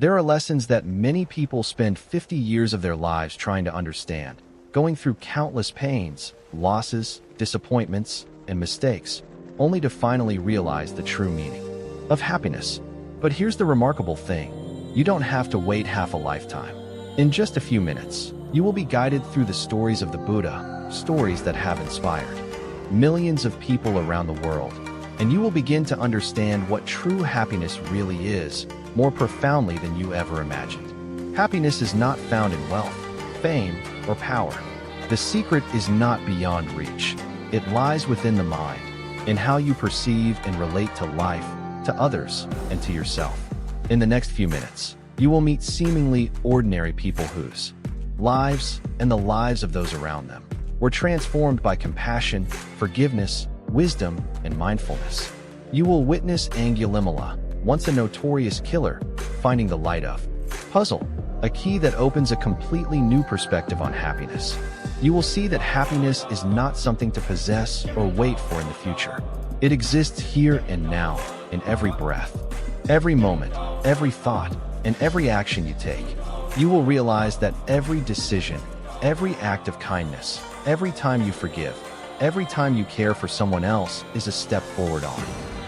There are lessons that many people spend 50 years of their lives trying to understand, going through countless pains, losses, disappointments, and mistakes, only to finally realize the true meaning of happiness. But here's the remarkable thing. You don't have to wait half a lifetime. In just a few minutes, you will be guided through the stories of the Buddha, stories that have inspired millions of people around the world, and you will begin to understand what true happiness really is, more profoundly than you ever imagined. Happiness is not found in wealth, fame, or power. The secret is not beyond reach. It lies within the mind, in how you perceive and relate to life, to others, and to yourself. In the next few minutes, you will meet seemingly ordinary people whose lives and the lives of those around them were transformed by compassion, forgiveness, wisdom, and mindfulness. You will witness Angulimala, once a notorious killer, finding the light of puzzle, a key that opens a completely new perspective on happiness. You will see that happiness is not something to possess or wait for in the future. It exists here and now, in every breath, every moment, every thought, and every action you take. You will realize that every decision, every act of kindness, every time you forgive, every time you care for someone else is a step forward on.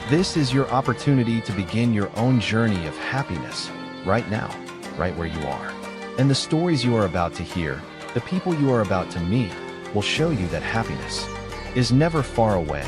This is your opportunity to begin your own journey of happiness, right now, right where you are. And the stories you are about to hear, the people you are about to meet, will show you that happiness is never far away.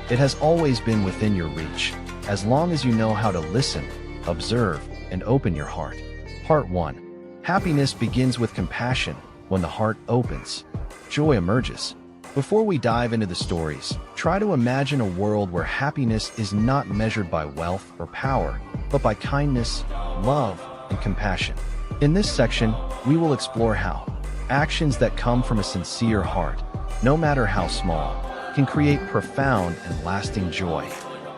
It has always been within your reach, as long as you know how to listen, observe, and open your heart. Part 1. Happiness begins with compassion. When the heart opens, joy emerges. Before we dive into the stories, try to imagine a world where happiness is not measured by wealth or power, but by kindness, love, and compassion. In this section, we will explore how actions that come from a sincere heart, no matter how small, can create profound and lasting joy,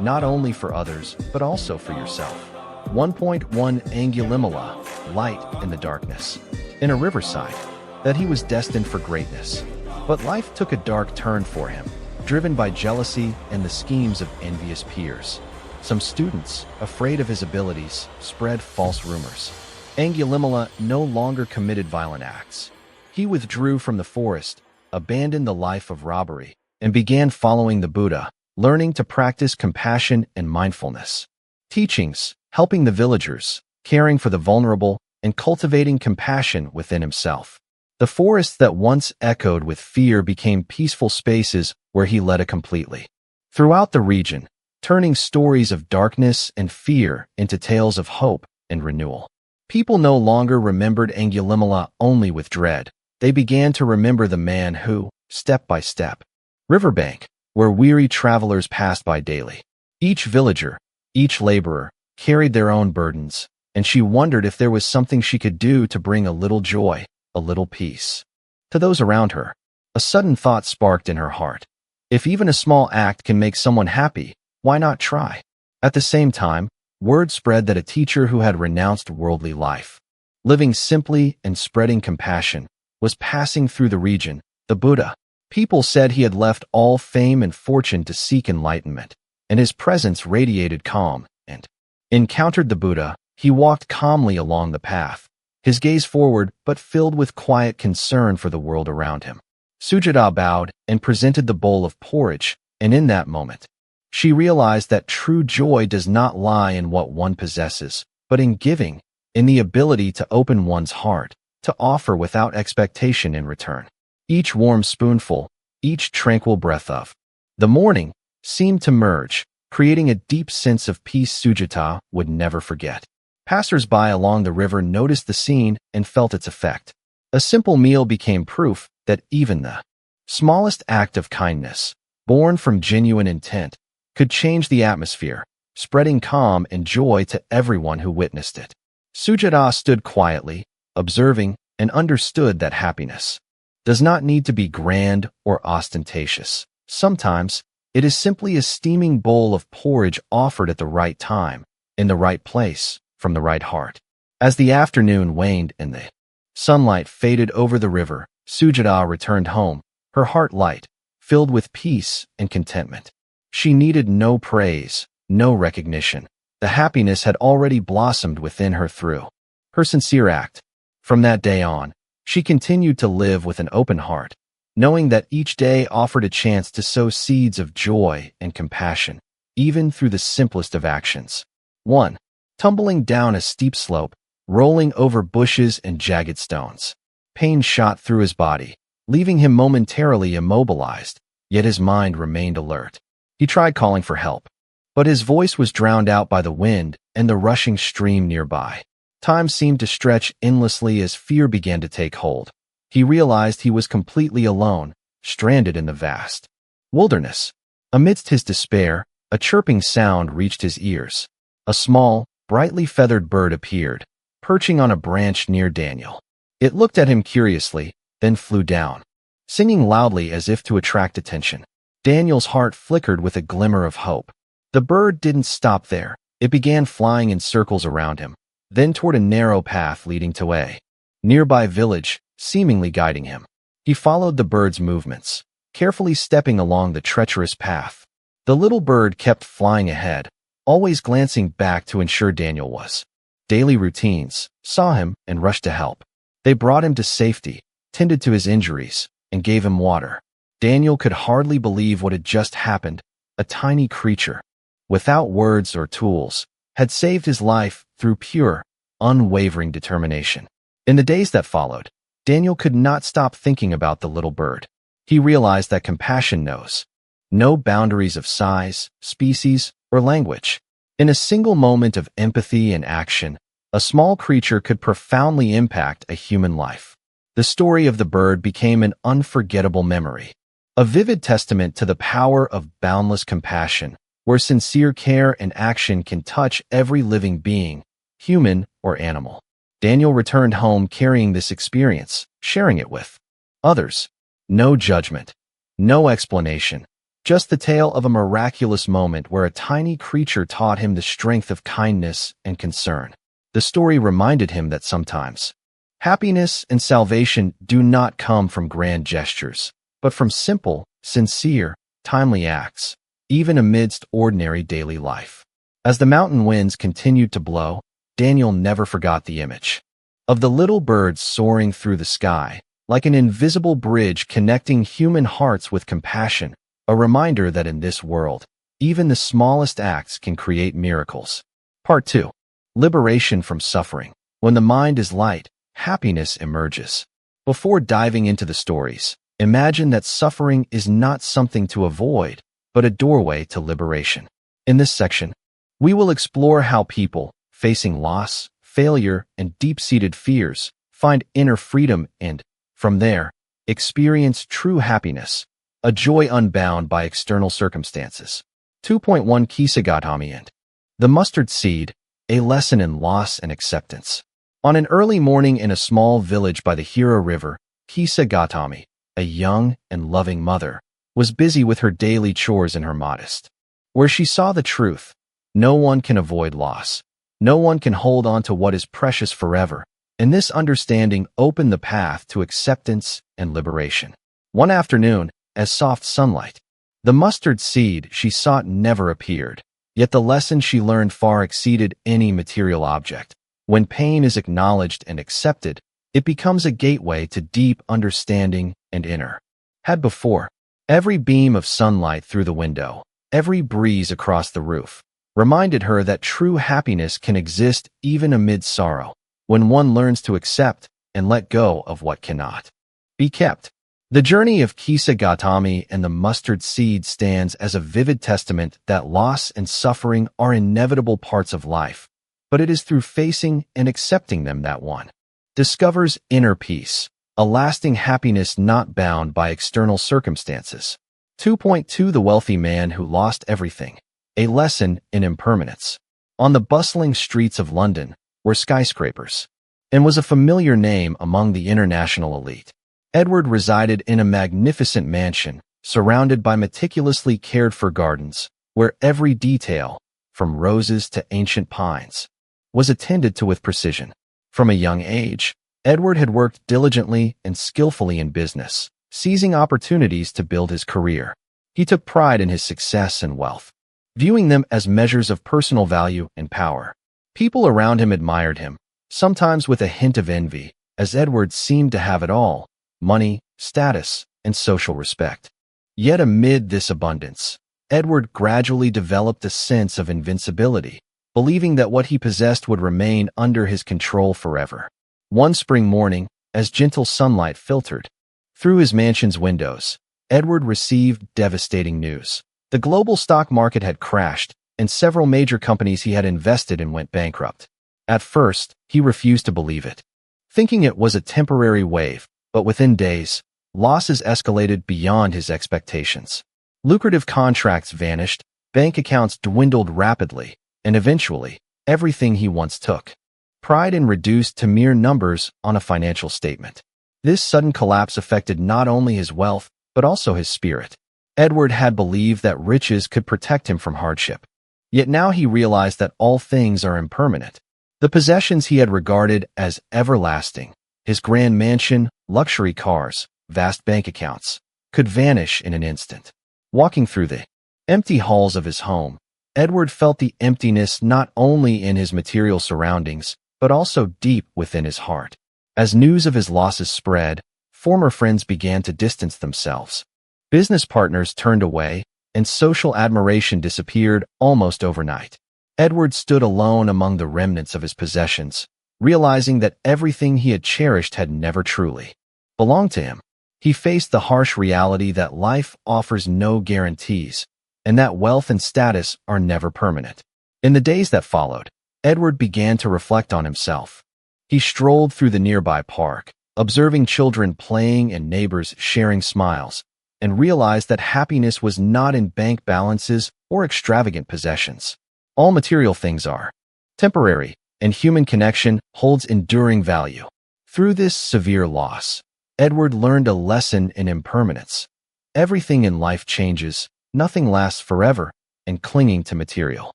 not only for others, but also for yourself. 1.1 Angulimala, light in the darkness. In a riverside, that he was destined for greatness. But life took a dark turn for him, driven by jealousy and the schemes of envious peers. Some students, afraid of his abilities, spread false rumors. Angulimala no longer committed violent acts. He withdrew from the forest, abandoned the life of robbery, and began following the Buddha, learning to practice compassion and mindfulness. Teachings, helping the villagers, caring for the vulnerable, and cultivating compassion within himself. The forests that once echoed with fear became peaceful spaces where he led it completely. Throughout the region, turning stories of darkness and fear into tales of hope and renewal. People no longer remembered Angulimala only with dread. They began to remember the man who, step by step, riverbank, where weary travelers passed by daily. Each villager, each laborer, carried their own burdens, and she wondered if there was something she could do to bring a little joy, a little peace to those around her. A sudden thought sparked in her heart. If even a small act can make someone happy, why not try? At the same time, word spread that a teacher who had renounced worldly life, living simply and spreading compassion, was passing through the region, the Buddha. People said he had left all fame and fortune to seek enlightenment, and his presence radiated calm, and encountered the Buddha. He walked calmly along the path, his gaze forward but filled with quiet concern for the world around him. Sujata bowed and presented the bowl of porridge, and in that moment, she realized that true joy does not lie in what one possesses, but in giving, in the ability to open one's heart, to offer without expectation in return. Each warm spoonful, each tranquil breath of the morning seemed to merge, creating a deep sense of peace Sujata would never forget. Passers-by along the river noticed the scene and felt its effect. A simple meal became proof that even the smallest act of kindness, born from genuine intent, could change the atmosphere, spreading calm and joy to everyone who witnessed it. Sujata stood quietly, observing, and understood that happiness does not need to be grand or ostentatious. Sometimes, it is simply a steaming bowl of porridge offered at the right time, in the right place, from the right heart. As the afternoon waned and the sunlight faded over the river, Sujata returned home, her heart light, filled with peace and contentment. She needed no praise, no recognition. The happiness had already blossomed within her through her sincere act. From that day on, she continued to live with an open heart, knowing that each day offered a chance to sow seeds of joy and compassion, even through the simplest of actions. 1. Tumbling down a steep slope, rolling over bushes and jagged stones. Pain shot through his body, leaving him momentarily immobilized, yet his mind remained alert. He tried calling for help, but his voice was drowned out by the wind and the rushing stream nearby. Time seemed to stretch endlessly as fear began to take hold. He realized he was completely alone, stranded in the vast wilderness. Amidst his despair, a chirping sound reached his ears. A small, brightly feathered bird appeared, perching on a branch near Daniel. It looked at him curiously, then flew down, singing loudly as if to attract attention. Daniel's heart flickered with a glimmer of hope. The bird didn't stop there. It began flying in circles around him, then toward a narrow path leading to a nearby village, seemingly guiding him. He followed the bird's movements, carefully stepping along the treacherous path. The little bird kept flying ahead, always glancing back to ensure Daniel was. Daily routines saw him and rushed to help. They brought him to safety, tended to his injuries, and gave him water. Daniel could hardly believe what had just happened. A tiny creature, without words or tools, had saved his life through pure, unwavering determination. In the days that followed, Daniel could not stop thinking about the little bird. He realized that compassion knows no boundaries of size, species, or language. In a single moment of empathy and action, a small creature could profoundly impact a human life. The story of the bird became an unforgettable memory, a vivid testament to the power of boundless compassion, where sincere care and action can touch every living being, human or animal. Daniel returned home carrying this experience, sharing it with others. No judgment, no explanation, just the tale of a miraculous moment where a tiny creature taught him the strength of kindness and concern. The story reminded him that sometimes happiness and salvation do not come from grand gestures, but from simple, sincere, timely acts, even amidst ordinary daily life. As the mountain winds continued to blow, Daniel never forgot the image of the little bird soaring through the sky, like an invisible bridge connecting human hearts with compassion, a reminder that in this world, even the smallest acts can create miracles. Part 2. Liberation from suffering. When the mind is light, happiness emerges. Before diving into the stories, imagine that suffering is not something to avoid, but a doorway to liberation. In this section, we will explore how people, facing loss, failure, and deep-seated fears, find inner freedom and, from there, experience true happiness, a joy unbound by external circumstances. 2.1 Kisagotami and the mustard seed, a lesson in loss and acceptance. On an early morning in a small village by the Hira River, Kisagotami, a young and loving mother, was busy with her daily chores in her modest, where she saw the truth. No one can avoid loss. No one can hold on to what is precious forever, and this understanding opened the path to acceptance and liberation. One afternoon, as soft sunlight, the mustard seed she sought never appeared, yet the lesson she learned far exceeded any material object. When pain is acknowledged and accepted, it becomes a gateway to deep understanding and inner. Had before, every beam of sunlight through the window, every breeze across the roof, reminded her that true happiness can exist even amid sorrow, when one learns to accept and let go of what cannot be kept. The journey of Kisagotami and the mustard seed stands as a vivid testament that loss and suffering are inevitable parts of life, but it is through facing and accepting them that one discovers inner peace, a lasting happiness not bound by external circumstances. 2.2 The wealthy man who lost everything. A lesson in impermanence. On the bustling streets of London were skyscrapers, and was a familiar name among the international elite. Edward resided in a magnificent mansion, surrounded by meticulously cared-for gardens, where every detail, from roses to ancient pines, was attended to with precision. From a young age, Edward had worked diligently and skillfully in business, seizing opportunities to build his career. He took pride in his success and wealth, viewing them as measures of personal value and power. People around him admired him, sometimes with a hint of envy, as Edward seemed to have it all: money, status, and social respect. Yet amid this abundance, Edward gradually developed a sense of invincibility, believing that what he possessed would remain under his control forever. One spring morning, as gentle sunlight filtered through his mansion's windows, Edward received devastating news. The global stock market had crashed, and several major companies he had invested in went bankrupt. At first, he refused to believe it, thinking it was a temporary wave, but within days, losses escalated beyond his expectations. Lucrative contracts vanished, bank accounts dwindled rapidly, and eventually, everything he once took pride in reduced to mere numbers on a financial statement. This sudden collapse affected not only his wealth, but also his spirit. Edward had believed that riches could protect him from hardship. Yet now he realized that all things are impermanent. The possessions he had regarded as everlasting, his grand mansion, luxury cars, vast bank accounts, could vanish in an instant. Walking through the empty halls of his home, Edward felt the emptiness not only in his material surroundings, but also deep within his heart. As news of his losses spread, former friends began to distance themselves. Business partners turned away, and social admiration disappeared almost overnight. Edward stood alone among the remnants of his possessions, realizing that everything he had cherished had never truly belonged to him. He faced the harsh reality that life offers no guarantees, and that wealth and status are never permanent. In the days that followed, Edward began to reflect on himself. He strolled through the nearby park, observing children playing and neighbors sharing smiles, and realized that happiness was not in bank balances or extravagant possessions. All material things are temporary, and human connection holds enduring value. Through this severe loss, Edward learned a lesson in impermanence. Everything in life changes, nothing lasts forever, and clinging to material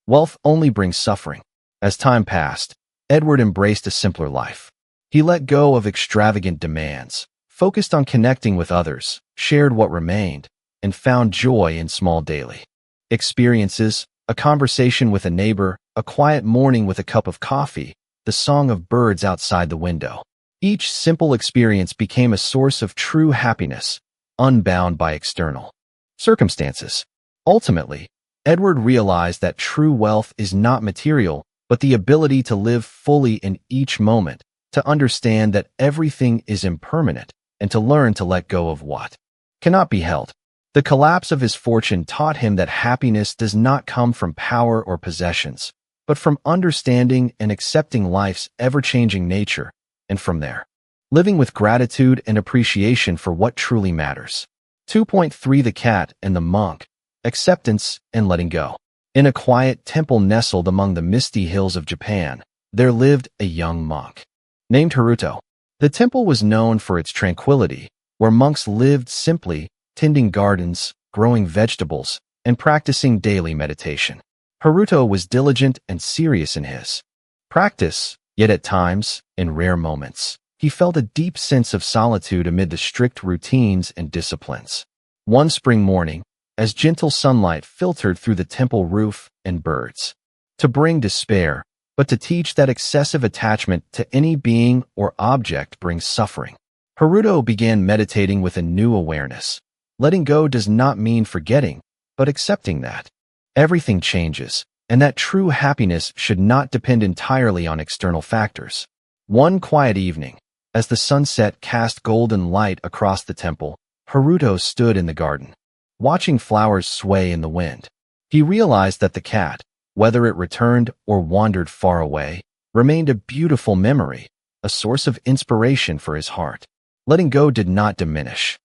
wealth only brings suffering. As time passed, Edward embraced a simpler life. He let go of extravagant demands, focused on connecting with others, shared what remained, and found joy in small daily experiences: a conversation with a neighbor, a quiet morning with a cup of coffee, the song of birds outside the window. Each simple experience became a source of true happiness, unbound by external circumstances. Ultimately, Edward realized that true wealth is not material, but the ability to live fully in each moment, to understand that everything is impermanent, and to learn to let go of what cannot be held. The collapse of his fortune taught him that happiness does not come from power or possessions, but from understanding and accepting life's ever-changing nature, and from there, living with gratitude and appreciation for what truly matters. 2.3 The Cat and the Monk: Acceptance and Letting Go. In a quiet temple nestled among the misty hills of Japan, there lived a young monk named Haruto. The temple was known for its tranquility, where monks lived simply, tending gardens, growing vegetables, and practicing daily meditation. Haruto was diligent and serious in his practice, yet at times, in rare moments, he felt a deep sense of solitude amid the strict routines and disciplines. One spring morning, as gentle sunlight filtered through the temple roof and birds, to bring despair, but to teach that excessive attachment to any being or object brings suffering, Haruto began meditating with a new awareness. Letting go does not mean forgetting, but accepting that everything changes, and that true happiness should not depend entirely on external factors. One quiet evening, as the sunset cast golden light across the temple, Haruto stood in the garden, watching flowers sway in the wind. He realized that the cat, whether it returned or wandered far away, remained a beautiful memory, a source of inspiration for his heart. Letting go did not diminish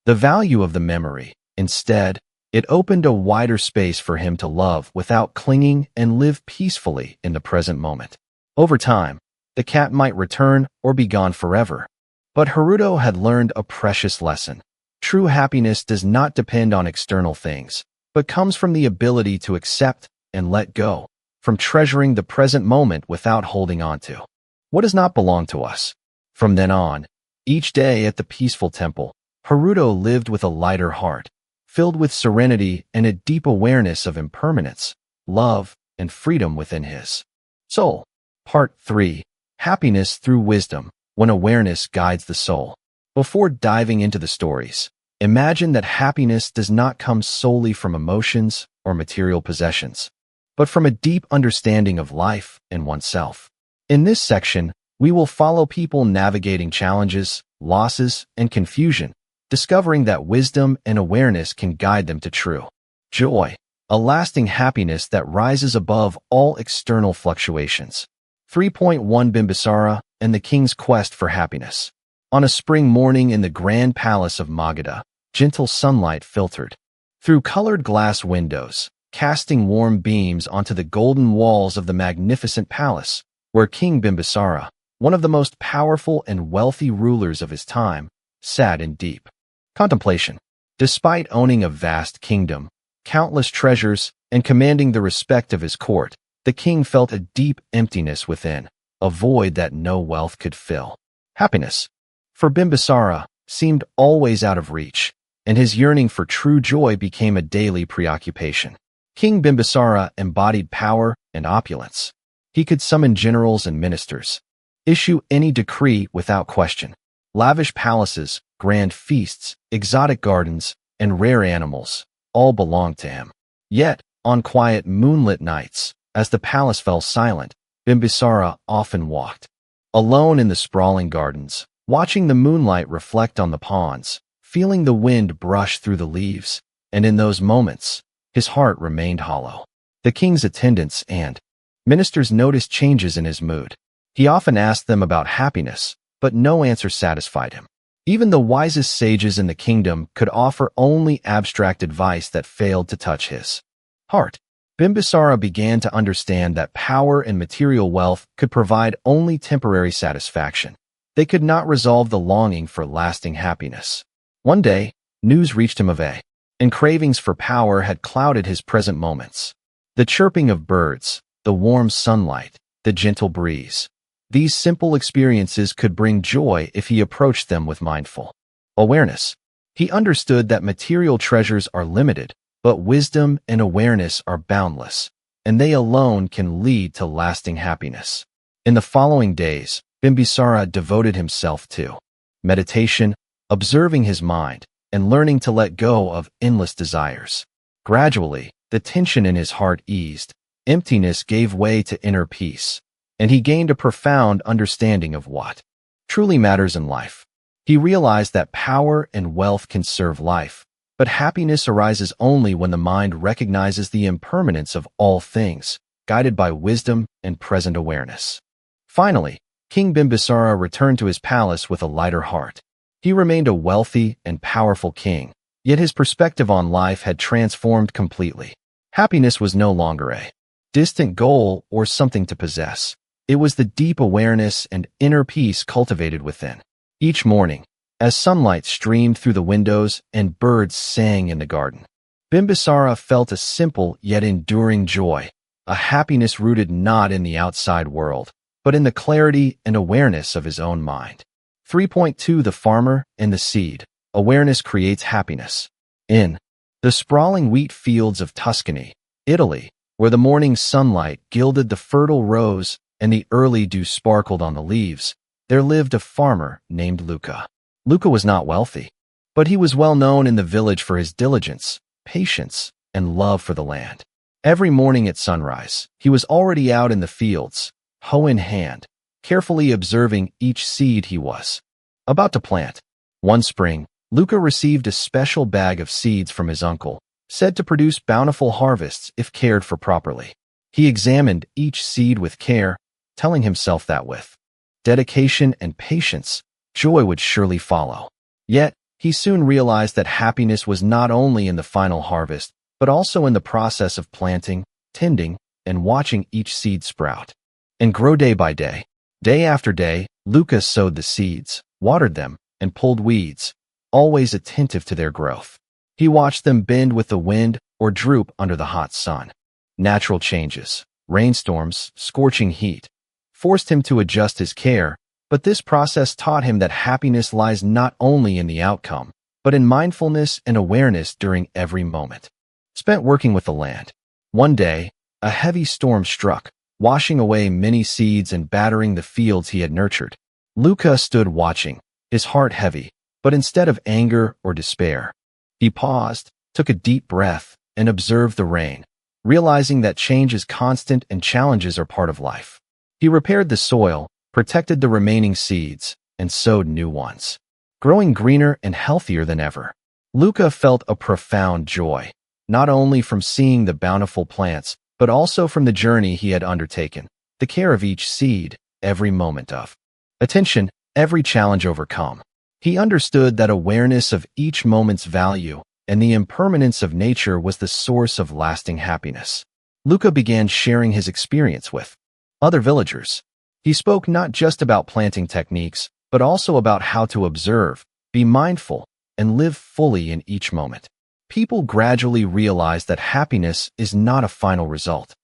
the value of the memory. Instead, it opened a wider space for him to love without clinging and live peacefully in the present moment. Over time, the cat might return or be gone forever, but Haruto had learned a precious lesson. True happiness does not depend on external things, but comes from the ability to accept and let go, from treasuring the present moment without holding on to what does not belong to us. From then on, each day at the peaceful temple, Haruto lived with a lighter heart, filled with serenity and a deep awareness of impermanence, love, and freedom within his soul. Part 3. Happiness through wisdom, when awareness guides the soul. Before diving into the stories, imagine that happiness does not come solely from emotions or material possessions, but from a deep understanding of life and oneself. In this section, we will follow people navigating challenges, losses, and confusion, discovering that wisdom and awareness can guide them to true joy, a lasting happiness that rises above all external fluctuations. 3.1 Bimbisara and the King's Quest for Happiness. On a spring morning in the grand palace of Magadha, gentle sunlight filtered through colored glass windows, casting warm beams onto the golden walls of the magnificent palace, where King Bimbisara, one of the most powerful and wealthy rulers of his time, sat in deep contemplation. Despite owning a vast kingdom, countless treasures, and commanding the respect of his court, the king felt a deep emptiness within, a void that no wealth could fill. Happiness, for Bimbisara, seemed always out of reach, and his yearning for true joy became a daily preoccupation. King Bimbisara embodied power and opulence. He could summon generals and ministers, issue any decree without question. Lavish palaces, grand feasts, exotic gardens, and rare animals all belonged to him. Yet, on quiet moonlit nights, as the palace fell silent, Bimbisara often walked alone in the sprawling gardens, watching the moonlight reflect on the ponds, feeling the wind brush through the leaves, and in those moments, his heart remained hollow. The king's attendants and ministers noticed changes in his mood. He often asked them about happiness, but no answer satisfied him. Even the wisest sages in the kingdom could offer only abstract advice that failed to touch his heart. Bimbisara began to understand that power and material wealth could provide only temporary satisfaction. They could not resolve the longing for lasting happiness. One day, news reached him of a, and cravings for power had clouded his present moments. The chirping of birds, the warm sunlight, the gentle breeze. These simple experiences could bring joy if he approached them with mindful awareness. He understood that material treasures are limited, but wisdom and awareness are boundless, and they alone can lead to lasting happiness. In the following days, Bimbisara devoted himself to meditation, observing his mind, and learning to let go of endless desires. Gradually, the tension in his heart eased, emptiness gave way to inner peace, and he gained a profound understanding of what truly matters in life. He realized that power and wealth can serve life, but happiness arises only when the mind recognizes the impermanence of all things, guided by wisdom and present awareness. Finally, King Bimbisara returned to his palace with a lighter heart. He remained a wealthy and powerful king, yet his perspective on life had transformed completely. Happiness was no longer a distant goal or something to possess. It was the deep awareness and inner peace cultivated within. Each morning, as sunlight streamed through the windows and birds sang in the garden, Bimbisara felt a simple yet enduring joy, a happiness rooted not in the outside world, but in the clarity and awareness of his own mind. 3.2 The Farmer and the Seed. Awareness creates happiness. In the sprawling wheat fields of Tuscany, Italy, where the morning sunlight gilded the fertile rows and the early dew sparkled on the leaves, there lived a farmer named Luca. Luca was not wealthy, but he was well known in the village for his diligence, patience, and love for the land. Every morning at sunrise, he was already out in the fields, hoe in hand, carefully observing each seed he was about to plant. One spring, Luca received a special bag of seeds from his uncle, said to produce bountiful harvests if cared for properly. He examined each seed with care, telling himself that with dedication and patience, joy would surely follow. Yet, he soon realized that happiness was not only in the final harvest, but also in the process of planting, tending, and watching each seed sprout and grow day by day. Day after day, Luca sowed the seeds, watered them, and pulled weeds, always attentive to their growth. He watched them bend with the wind or droop under the hot sun. Natural changes, rainstorms, scorching heat, forced him to adjust his care, but this process taught him that happiness lies not only in the outcome, but in mindfulness and awareness during every moment spent working with the land. One day, a heavy storm struck, washing away many seeds and battering the fields he had nurtured. Luca stood watching, his heart heavy, but instead of anger or despair, he paused, took a deep breath, and observed the rain, realizing that change is constant and challenges are part of life. He repaired the soil, protected the remaining seeds, and sowed new ones, growing greener and healthier than ever. Luca felt a profound joy, not only from seeing the bountiful plants, but also from the journey he had undertaken, the care of each seed, every moment of attention, every challenge overcome. He understood that awareness of each moment's value and the impermanence of nature was the source of lasting happiness. Luca began sharing his experience with other villagers. He spoke not just about planting techniques, but also about how to observe, be mindful, and live fully in each moment. People gradually realized that happiness is not a final result.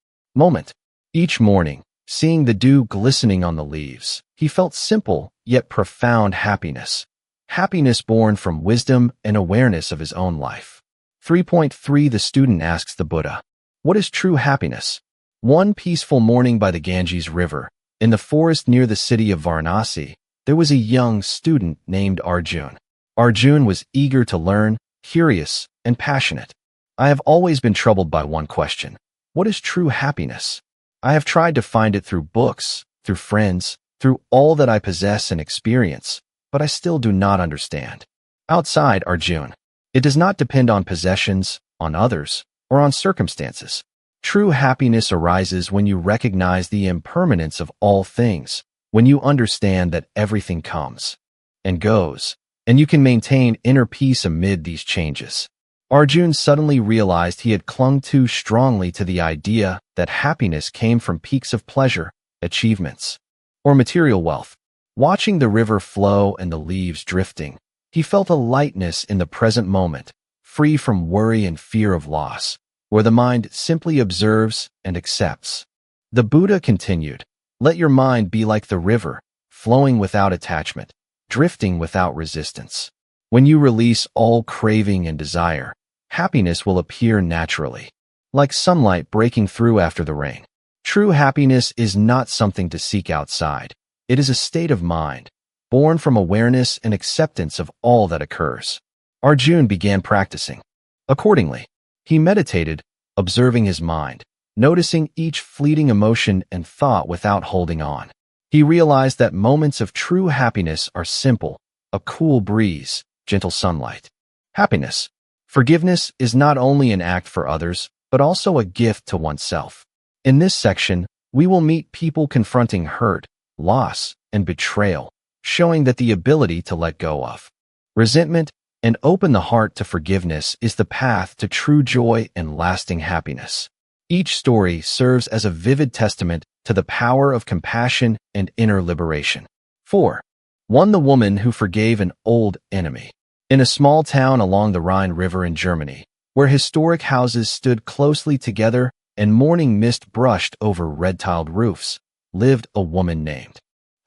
Each morning, seeing the dew glistening on the leaves, he felt simple yet profound happiness. Happiness born from wisdom and awareness of his own life. 3.3 The student asks the Buddha, "What is true happiness?" One peaceful morning by the Ganges River, in the forest near the city of Varanasi, there was a young student named Arjun. Arjun was eager to learn, curious, and passionate. "I have always been troubled by one question. What is true happiness? I have tried to find it through books, through friends, through all that I possess and experience, but I still do not understand." Outside Arjun, it does not depend on possessions, on others, or on circumstances. True happiness arises when you recognize the impermanence of all things, when you understand that everything comes and goes, and you can maintain inner peace amid these changes. Arjun suddenly realized he had clung too strongly to the idea that happiness came from peaks of pleasure, achievements, or material wealth. Watching the river flow and the leaves drifting, he felt a lightness in the present moment, free from worry and fear of loss, where the mind simply observes and accepts. The Buddha continued, "Let your mind be like the river, flowing without attachment, drifting without resistance. When you release all craving and desire, happiness will appear naturally, like sunlight breaking through after the rain." True happiness is not something to seek outside. It is a state of mind, born from awareness and acceptance of all that occurs. Arjun began practicing. Accordingly, he meditated, observing his mind, noticing each fleeting emotion and thought without holding on. He realized that moments of true happiness are simple, a cool breeze, gentle sunlight. Happiness. Forgiveness is not only an act for others, but also a gift to oneself. In this section, we will meet people confronting hurt, loss, and betrayal, showing that the ability to let go of resentment and open the heart to forgiveness is the path to true joy and lasting happiness. Each story serves as a vivid testament to the power of compassion and inner liberation. 4. 1. The woman who forgave an old enemy. In a small town along the Rhine River in Germany, where historic houses stood closely together and morning mist brushed over red-tiled roofs, lived a woman named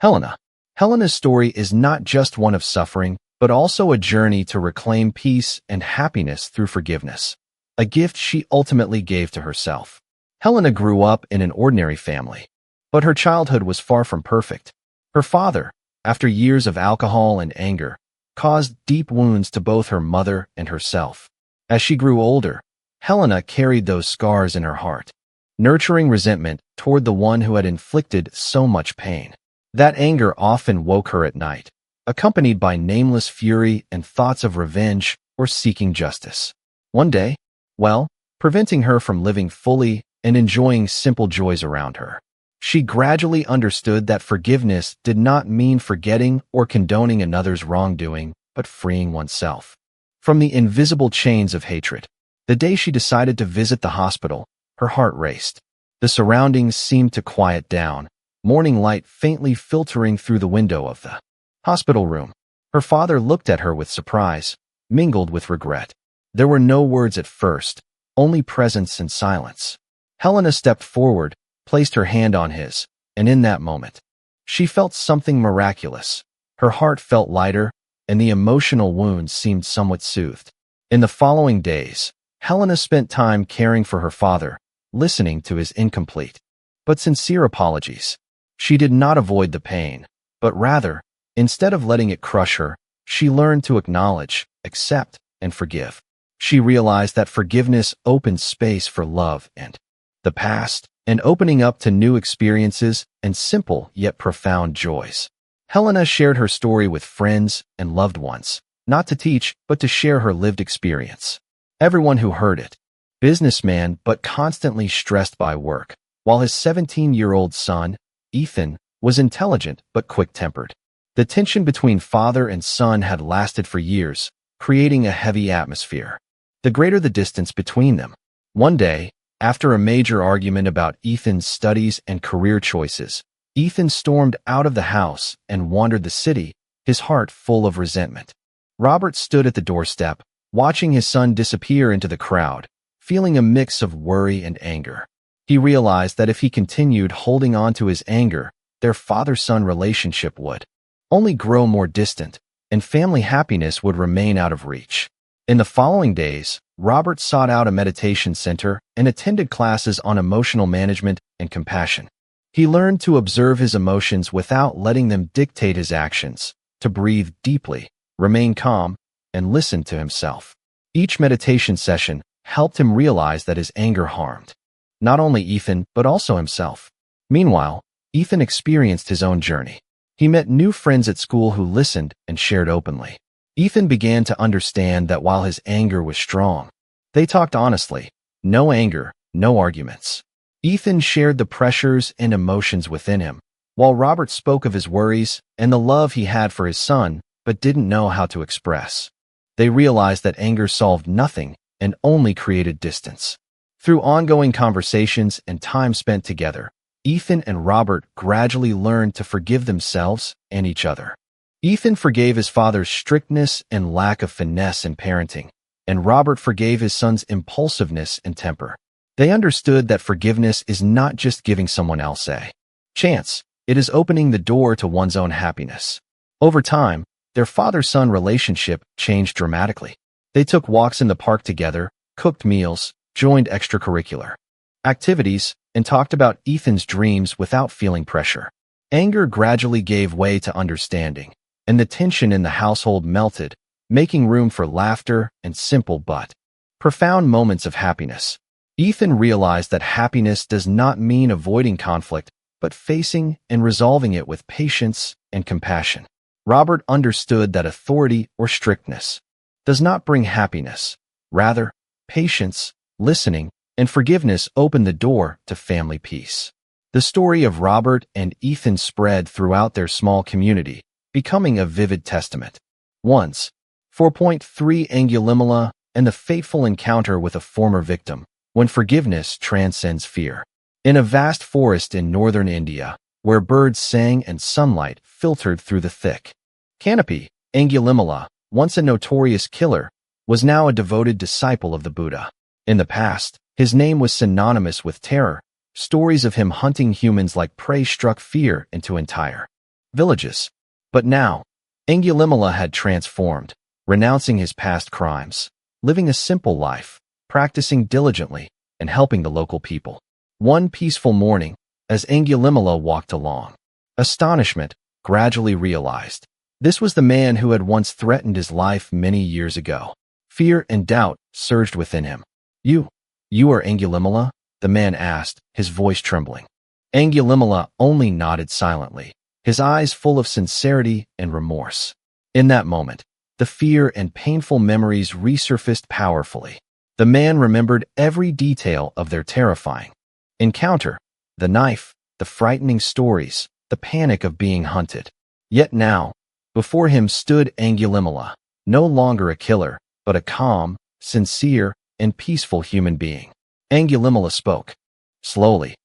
Helena. Helena's story is not just one of suffering, but also a journey to reclaim peace and happiness through forgiveness, a gift she ultimately gave to herself. Helena grew up in an ordinary family, but her childhood was far from perfect. Her father, after years of alcohol and anger, caused deep wounds to both her mother and herself. As she grew older, Helena carried those scars in her heart, nurturing resentment toward the one who had inflicted so much pain. That anger often woke her at night, accompanied by nameless fury and thoughts of revenge or seeking justice. One day, preventing her from living fully and enjoying simple joys around her. She gradually understood that forgiveness did not mean forgetting or condoning another's wrongdoing, but freeing oneself from the invisible chains of hatred. The day she decided to visit the hospital, her heart raced. The surroundings seemed to quiet down, morning light faintly filtering through the window of the hospital room. Her father looked at her with surprise, mingled with regret. There were no words at first, only presence and silence. Helena stepped forward, placed her hand on his, and in that moment, she felt something miraculous. Her heart felt lighter, and the emotional wounds seemed somewhat soothed. In the following days, Helena spent time caring for her father, listening to his incomplete but sincere apologies. She did not avoid the pain, but rather, instead of letting it crush her, she learned to acknowledge, accept, and forgive. She realized that forgiveness opens space for love and the past, and opening up to new experiences and simple yet profound joys. Helena shared her story with friends and loved ones, not to teach, but to share her lived experience. Everyone who heard it, businessman but constantly stressed by work, while his 17-year-old son, Ethan, was intelligent but quick-tempered. The tension between father and son had lasted for years, creating a heavy atmosphere. The greater the distance between them. One day, after a major argument about Ethan's studies and career choices, Ethan stormed out of the house and wandered the city, his heart full of resentment. Robert stood at the doorstep, watching his son disappear into the crowd, feeling a mix of worry and anger. He realized that if he continued holding on to his anger, their father-son relationship would only grow more distant, and family happiness would remain out of reach. In the following days, Robert sought out a meditation center and attended classes on emotional management and compassion. He learned to observe his emotions without letting them dictate his actions, to breathe deeply, remain calm, and listen to himself. Each meditation session helped him realize that his anger harmed not only Ethan, but also himself. Meanwhile, Ethan experienced his own journey. He met new friends at school who listened and shared openly. Ethan began to understand that while his anger was strong, they talked honestly. No anger, no arguments. Ethan shared the pressures and emotions within him, while Robert spoke of his worries and the love he had for his son, but didn't know how to express. They realized that anger solved nothing and only created distance. Through ongoing conversations and time spent together, Ethan and Robert gradually learned to forgive themselves and each other. Ethan forgave his father's strictness and lack of finesse in parenting, and Robert forgave his son's impulsiveness and temper. They understood that forgiveness is not just giving someone else a chance, it is opening the door to one's own happiness. Over time, their father-son relationship changed dramatically. They took walks in the park together, cooked meals, joined extracurricular activities, and talked about Ethan's dreams without feeling pressure. Anger gradually gave way to understanding, and the tension in the household melted, making room for laughter and simple but profound moments of happiness. Ethan realized that happiness does not mean avoiding conflict, but facing and resolving it with patience and compassion. Robert understood that authority or strictness does not bring happiness. Rather, patience, listening, and forgiveness opened the door to family peace. The story of Robert and Ethan spread throughout their small community, becoming a vivid testament. Once, 4.3 Angulimala and the fateful encounter with a former victim, when forgiveness transcends fear. In a vast forest in northern India, where birds sang and sunlight filtered through the thick canopy, Angulimala, once a notorious killer, was now a devoted disciple of the Buddha. In the past, his name was synonymous with terror. Stories of him hunting humans like prey struck fear into entire villages. But now, Angulimala had transformed, renouncing his past crimes, living a simple life, practicing diligently, and helping the local people. One peaceful morning, as Angulimala walked along, astonishment gradually realized this was the man who had once threatened his life many years ago. Fear and doubt surged within him. You are Angulimala? The man asked, his voice trembling. Angulimala only nodded silently, his eyes full of sincerity and remorse. In that moment, the fear and painful memories resurfaced powerfully. The man remembered every detail of their terrifying encounter, the knife, the frightening stories, the panic of being hunted. Yet now, before him stood Angulimala, no longer a killer, but a calm, sincere, and peaceful human being. Angulimala spoke. Slowly.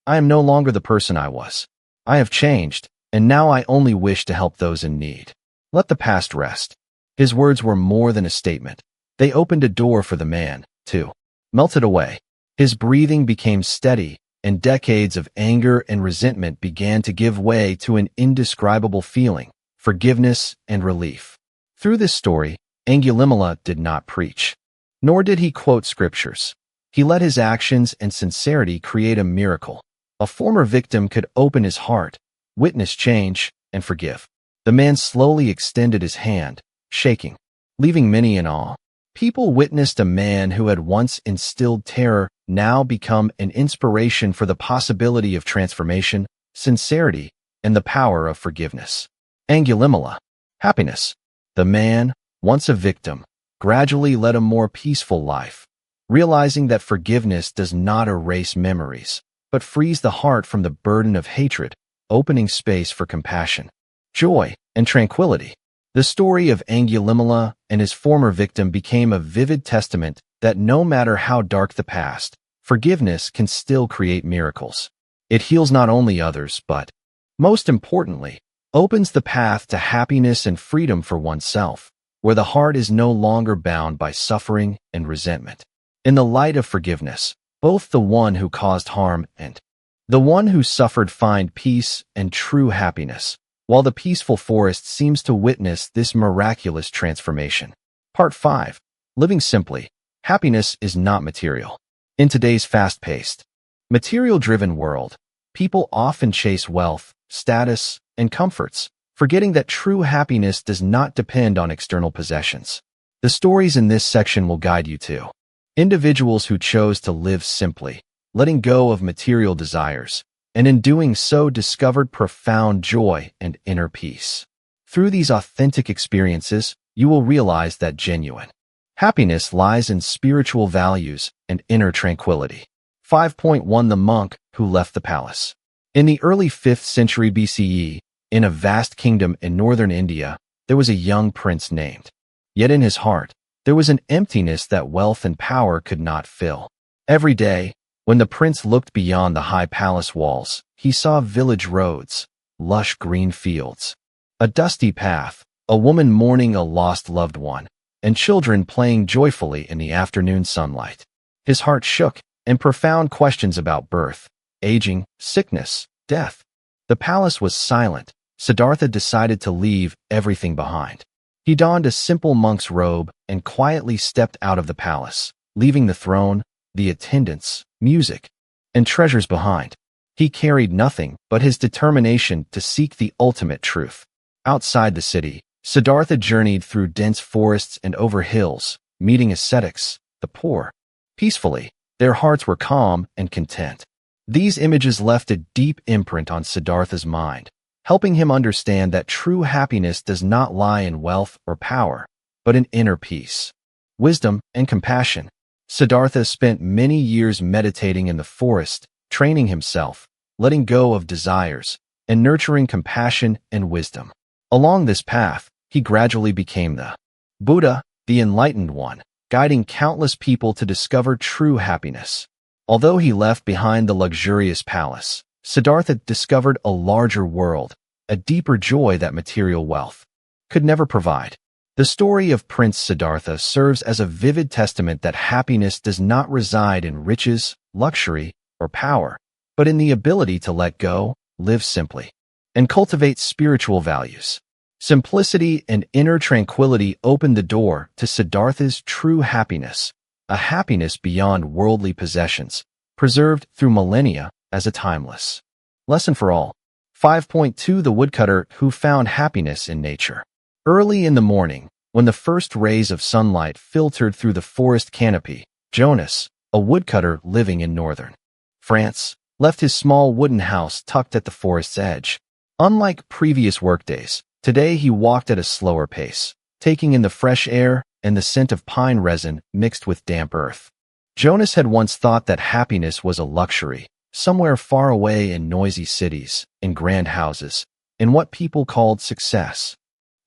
I am no longer the person I was. I have changed, and now I only wish to help those in need. Let the past rest. His words were more than a statement. They opened a door for the man, too. Melted away. His breathing became steady, and decades of anger and resentment began to give way to an indescribable feeling, forgiveness and relief. Through this story, Angulimala did not preach. Nor did he quote scriptures. He let his actions and sincerity create a miracle. a former victim could open his heart, witness change, and forgive. The man slowly extended his hand, shaking, leaving many in awe. People witnessed a man who had once instilled terror now become an inspiration for the possibility of transformation, sincerity, and the power of forgiveness. Angulimala, happiness. The man, once a victim, gradually led a more peaceful life, realizing that forgiveness does not erase memories, but frees the heart from the burden of hatred, opening space for compassion, joy, and tranquility. The story of Angulimala and his former victim became a vivid testament that no matter how dark the past, forgiveness can still create miracles. It heals not only others, but, most importantly, opens the path to happiness and freedom for oneself, where the heart is no longer bound by suffering and resentment. In the light of forgiveness, both the one who caused harm and the one who suffered find peace and true happiness, while the peaceful forest seems to witness this miraculous transformation. Part 5. Living simply. Happiness is not material. In today's fast-paced, material-driven world, people often chase wealth, status, and comforts, forgetting that true happiness does not depend on external possessions. The stories in this section will guide you to individuals who chose to live simply, letting go of material desires, and in doing so discovered profound joy and inner peace. Through these authentic experiences, you will realize that genuine happiness lies in spiritual values and inner tranquility. 5.1 The monk who left the palace. In the early 5th century BCE, in a vast kingdom in northern India, there was a young prince named. Yet in his heart, there was an emptiness that wealth and power could not fill. Every day, when the prince looked beyond the high palace walls, he saw village roads, lush green fields, a dusty path, a woman mourning a lost loved one, and children playing joyfully in the afternoon sunlight. His heart shook, and profound questions about birth, aging, sickness, death. The palace was silent. Siddhartha decided to leave everything behind. He donned a simple monk's robe and quietly stepped out of the palace, leaving the throne, the attendants, music, and treasures behind. He carried nothing but his determination to seek the ultimate truth. Outside the city, Siddhartha journeyed through dense forests and over hills, meeting ascetics, the poor. Peacefully, their hearts were calm and content. These images left a deep imprint on Siddhartha's mind, helping him understand that true happiness does not lie in wealth or power, but in inner peace, wisdom, and compassion. Siddhartha spent many years meditating in the forest, training himself, letting go of desires, and nurturing compassion and wisdom. Along this path, he gradually became the Buddha, the enlightened one, guiding countless people to discover true happiness. Although he left behind the luxurious palace, Siddhartha discovered a larger world, a deeper joy that material wealth could never provide. The story of Prince Siddhartha serves as a vivid testament that happiness does not reside in riches, luxury, or power, but in the ability to let go, live simply, and cultivate spiritual values. Simplicity and inner tranquility opened the door to Siddhartha's true happiness, a happiness beyond worldly possessions, preserved through millennia as a timeless lesson for all. 5.2 The woodcutter who found happiness in nature. Early in the morning, when the first rays of sunlight filtered through the forest canopy, Jonas, a woodcutter living in northern France, left his small wooden house tucked at the forest's edge. Unlike previous workdays, today he walked at a slower pace, taking in the fresh air and the scent of pine resin mixed with damp earth. Jonas had once thought that happiness was a luxury, somewhere far away in noisy cities, in grand houses, in what people called success.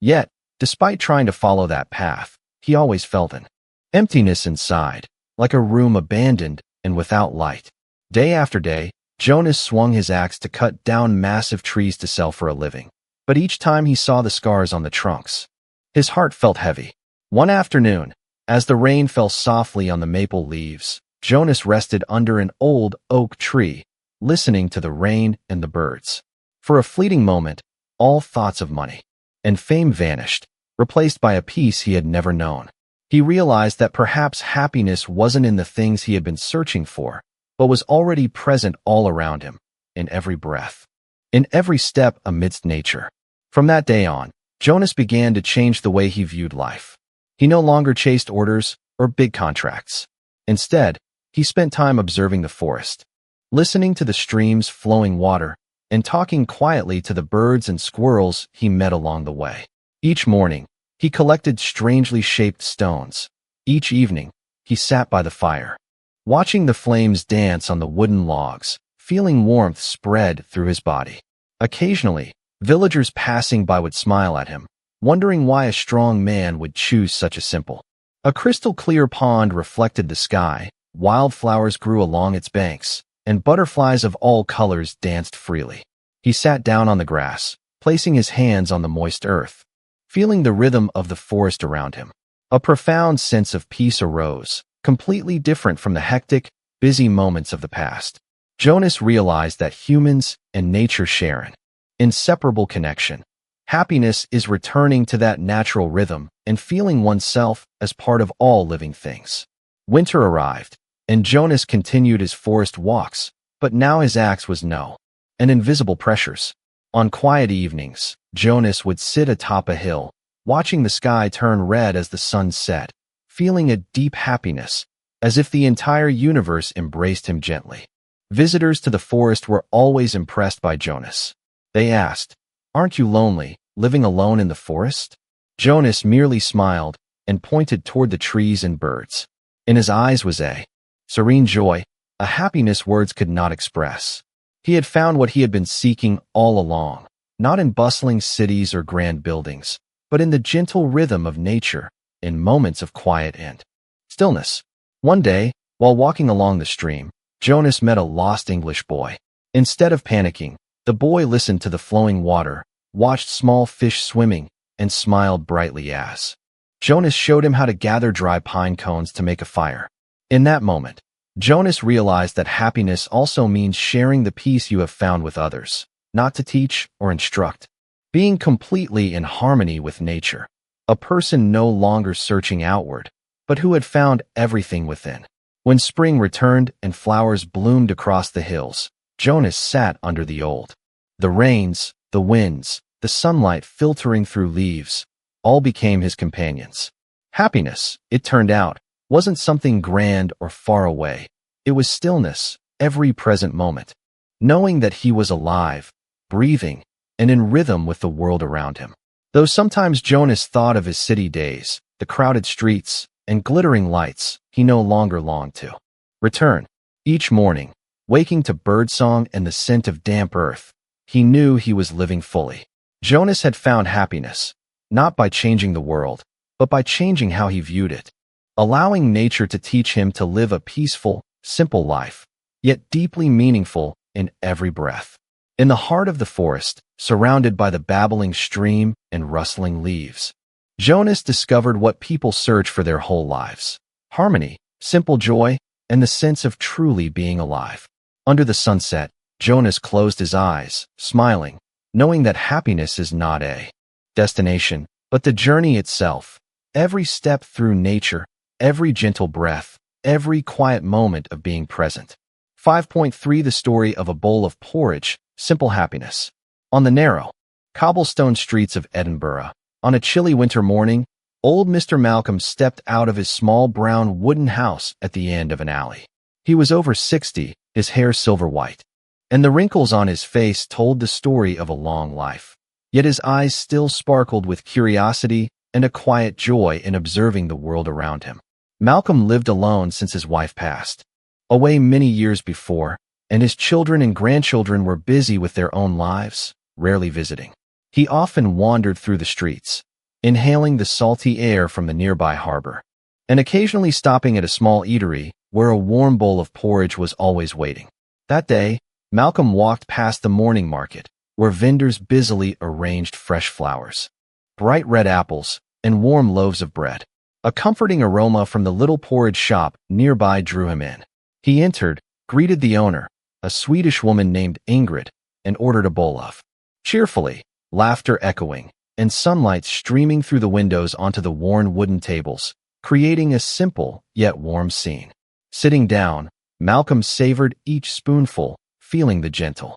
Yet, despite trying to follow that path, he always felt an emptiness inside, like a room abandoned and without light. Day after day, Jonas swung his axe to cut down massive trees to sell for a living. But each time he saw the scars on the trunks, his heart felt heavy. One afternoon, as the rain fell softly on the maple leaves, Jonas rested under an old oak tree, listening to the rain and the birds. For a fleeting moment, all thoughts of money and fame vanished, replaced by a peace he had never known. He realized that perhaps happiness wasn't in the things he had been searching for, but was already present all around him, in every breath, in every step amidst nature. From that day on, Jonas began to change the way he viewed life. He no longer chased orders or big contracts. Instead, he spent time observing the forest, listening to the stream's flowing water, and talking quietly to the birds and squirrels he met along the way. Each morning, he collected strangely shaped stones. Each evening, he sat by the fire, watching the flames dance on the wooden logs, feeling warmth spread through his body. Occasionally, villagers passing by would smile at him, wondering why a strong man would choose such a simple. A crystal-clear pond reflected the sky, wildflowers grew along its banks, and butterflies of all colors danced freely. He sat down on the grass, placing his hands on the moist earth, feeling the rhythm of the forest around him. A profound sense of peace arose, completely different from the hectic, busy moments of the past. Jonas realized that humans and nature share an inseparable connection. Happiness is returning to that natural rhythm and feeling oneself as part of all living things. Winter arrived, and Jonas continued his forest walks, but now his axe was and invisible pressures. On quiet evenings, Jonas would sit atop a hill, watching the sky turn red as the sun set, feeling a deep happiness, as if the entire universe embraced him gently. Visitors to the forest were always impressed by Jonas. They asked, "Aren't you lonely, living alone in the forest?" Jonas merely smiled and pointed toward the trees and birds. In his eyes was a serene joy, a happiness words could not express. He had found what he had been seeking all along, not in bustling cities or grand buildings, but in the gentle rhythm of nature, in moments of quiet and stillness. One day, while walking along the stream, Jonas met a lost English boy. Instead of panicking, the boy listened to the flowing water, watched small fish swimming, and smiled brightly as Jonas showed him how to gather dry pine cones to make a fire. In that moment, Jonas realized that happiness also means sharing the peace you have found with others, not to teach or instruct. Being completely in harmony with nature, a person no longer searching outward, but who had found everything within. When spring returned and flowers bloomed across the hills, Jonas sat under the old. The rains, the winds, the sunlight filtering through leaves, all became his companions. Happiness, it turned out, wasn't something grand or far away. It was stillness, every present moment, knowing that he was alive, breathing, and in rhythm with the world around him. Though sometimes Jonas thought of his city days, the crowded streets, and glittering lights, he no longer longed to return. Each morning, waking to birdsong and the scent of damp earth, he knew he was living fully. Jonas had found happiness, not by changing the world, but by changing how he viewed it, allowing nature to teach him to live a peaceful, simple life, yet deeply meaningful in every breath. In the heart of the forest, surrounded by the babbling stream and rustling leaves, Jonas discovered what people search for their whole lives: harmony, simple joy, and the sense of truly being alive. Under the sunset, Jonas closed his eyes, smiling, knowing that happiness is not a destination, but the journey itself. Every step through nature, every gentle breath, every quiet moment of being present. 5.3 The story of a bowl of porridge, simple happiness. On the narrow, cobblestone streets of Edinburgh, on a chilly winter morning, old Mr. Malcolm stepped out of his small brown wooden house at the end of an alley. He was over 60, his hair silver white, and the wrinkles on his face told the story of a long life. Yet his eyes still sparkled with curiosity and a quiet joy in observing the world around him. Malcolm lived alone since his wife passed away many years before, and his children and grandchildren were busy with their own lives, rarely visiting. He often wandered through the streets, inhaling the salty air from the nearby harbor, and occasionally stopping at a small eatery where a warm bowl of porridge was always waiting. That day, Malcolm walked past the morning market, where vendors busily arranged fresh flowers, bright red apples, and warm loaves of bread. A comforting aroma from the little porridge shop nearby drew him in. He entered, greeted the owner, a Swedish woman named Ingrid, and ordered a bowl of cheerfully, laughter echoing, and sunlight streaming through the windows onto the worn wooden tables, creating a simple yet warm scene. Sitting down, Malcolm savored each spoonful, feeling the gentle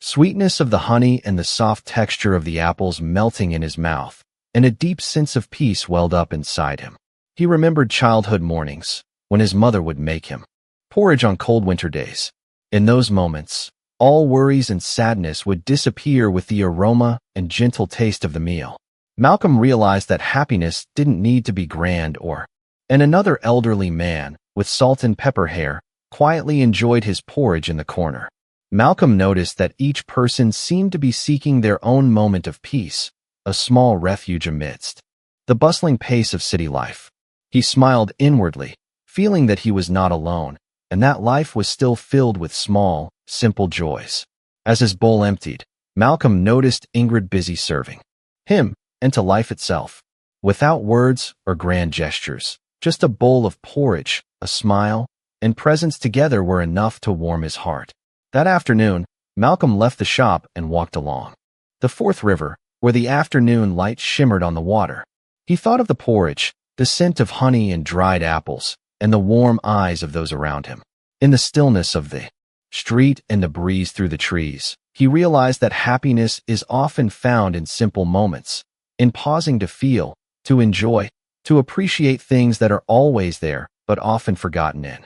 Sweetness of the honey and the soft texture of the apples melting in his mouth, and a deep sense of peace welled up inside him. He remembered childhood mornings, when his mother would make him porridge on cold winter days. In those moments, all worries and sadness would disappear with the aroma and gentle taste of the meal. Malcolm realized that happiness didn't need to be grand and another elderly man, with salt and pepper hair, quietly enjoyed his porridge in the corner. Malcolm noticed that each person seemed to be seeking their own moment of peace, a small refuge amidst the bustling pace of city life. He smiled inwardly, feeling that he was not alone, and that life was still filled with small, simple joys. As his bowl emptied, Malcolm noticed Ingrid busy serving him and to life itself. Without words or grand gestures, just a bowl of porridge, a smile, and presence together were enough to warm his heart. That afternoon, Malcolm left the shop and walked along the Fourth River, where the afternoon light shimmered on the water. He thought of the porridge, the scent of honey and dried apples, and the warm eyes of those around him. In the stillness of the street and the breeze through the trees, he realized that happiness is often found in simple moments, in pausing to feel, to enjoy, to appreciate things that are always there but often forgotten in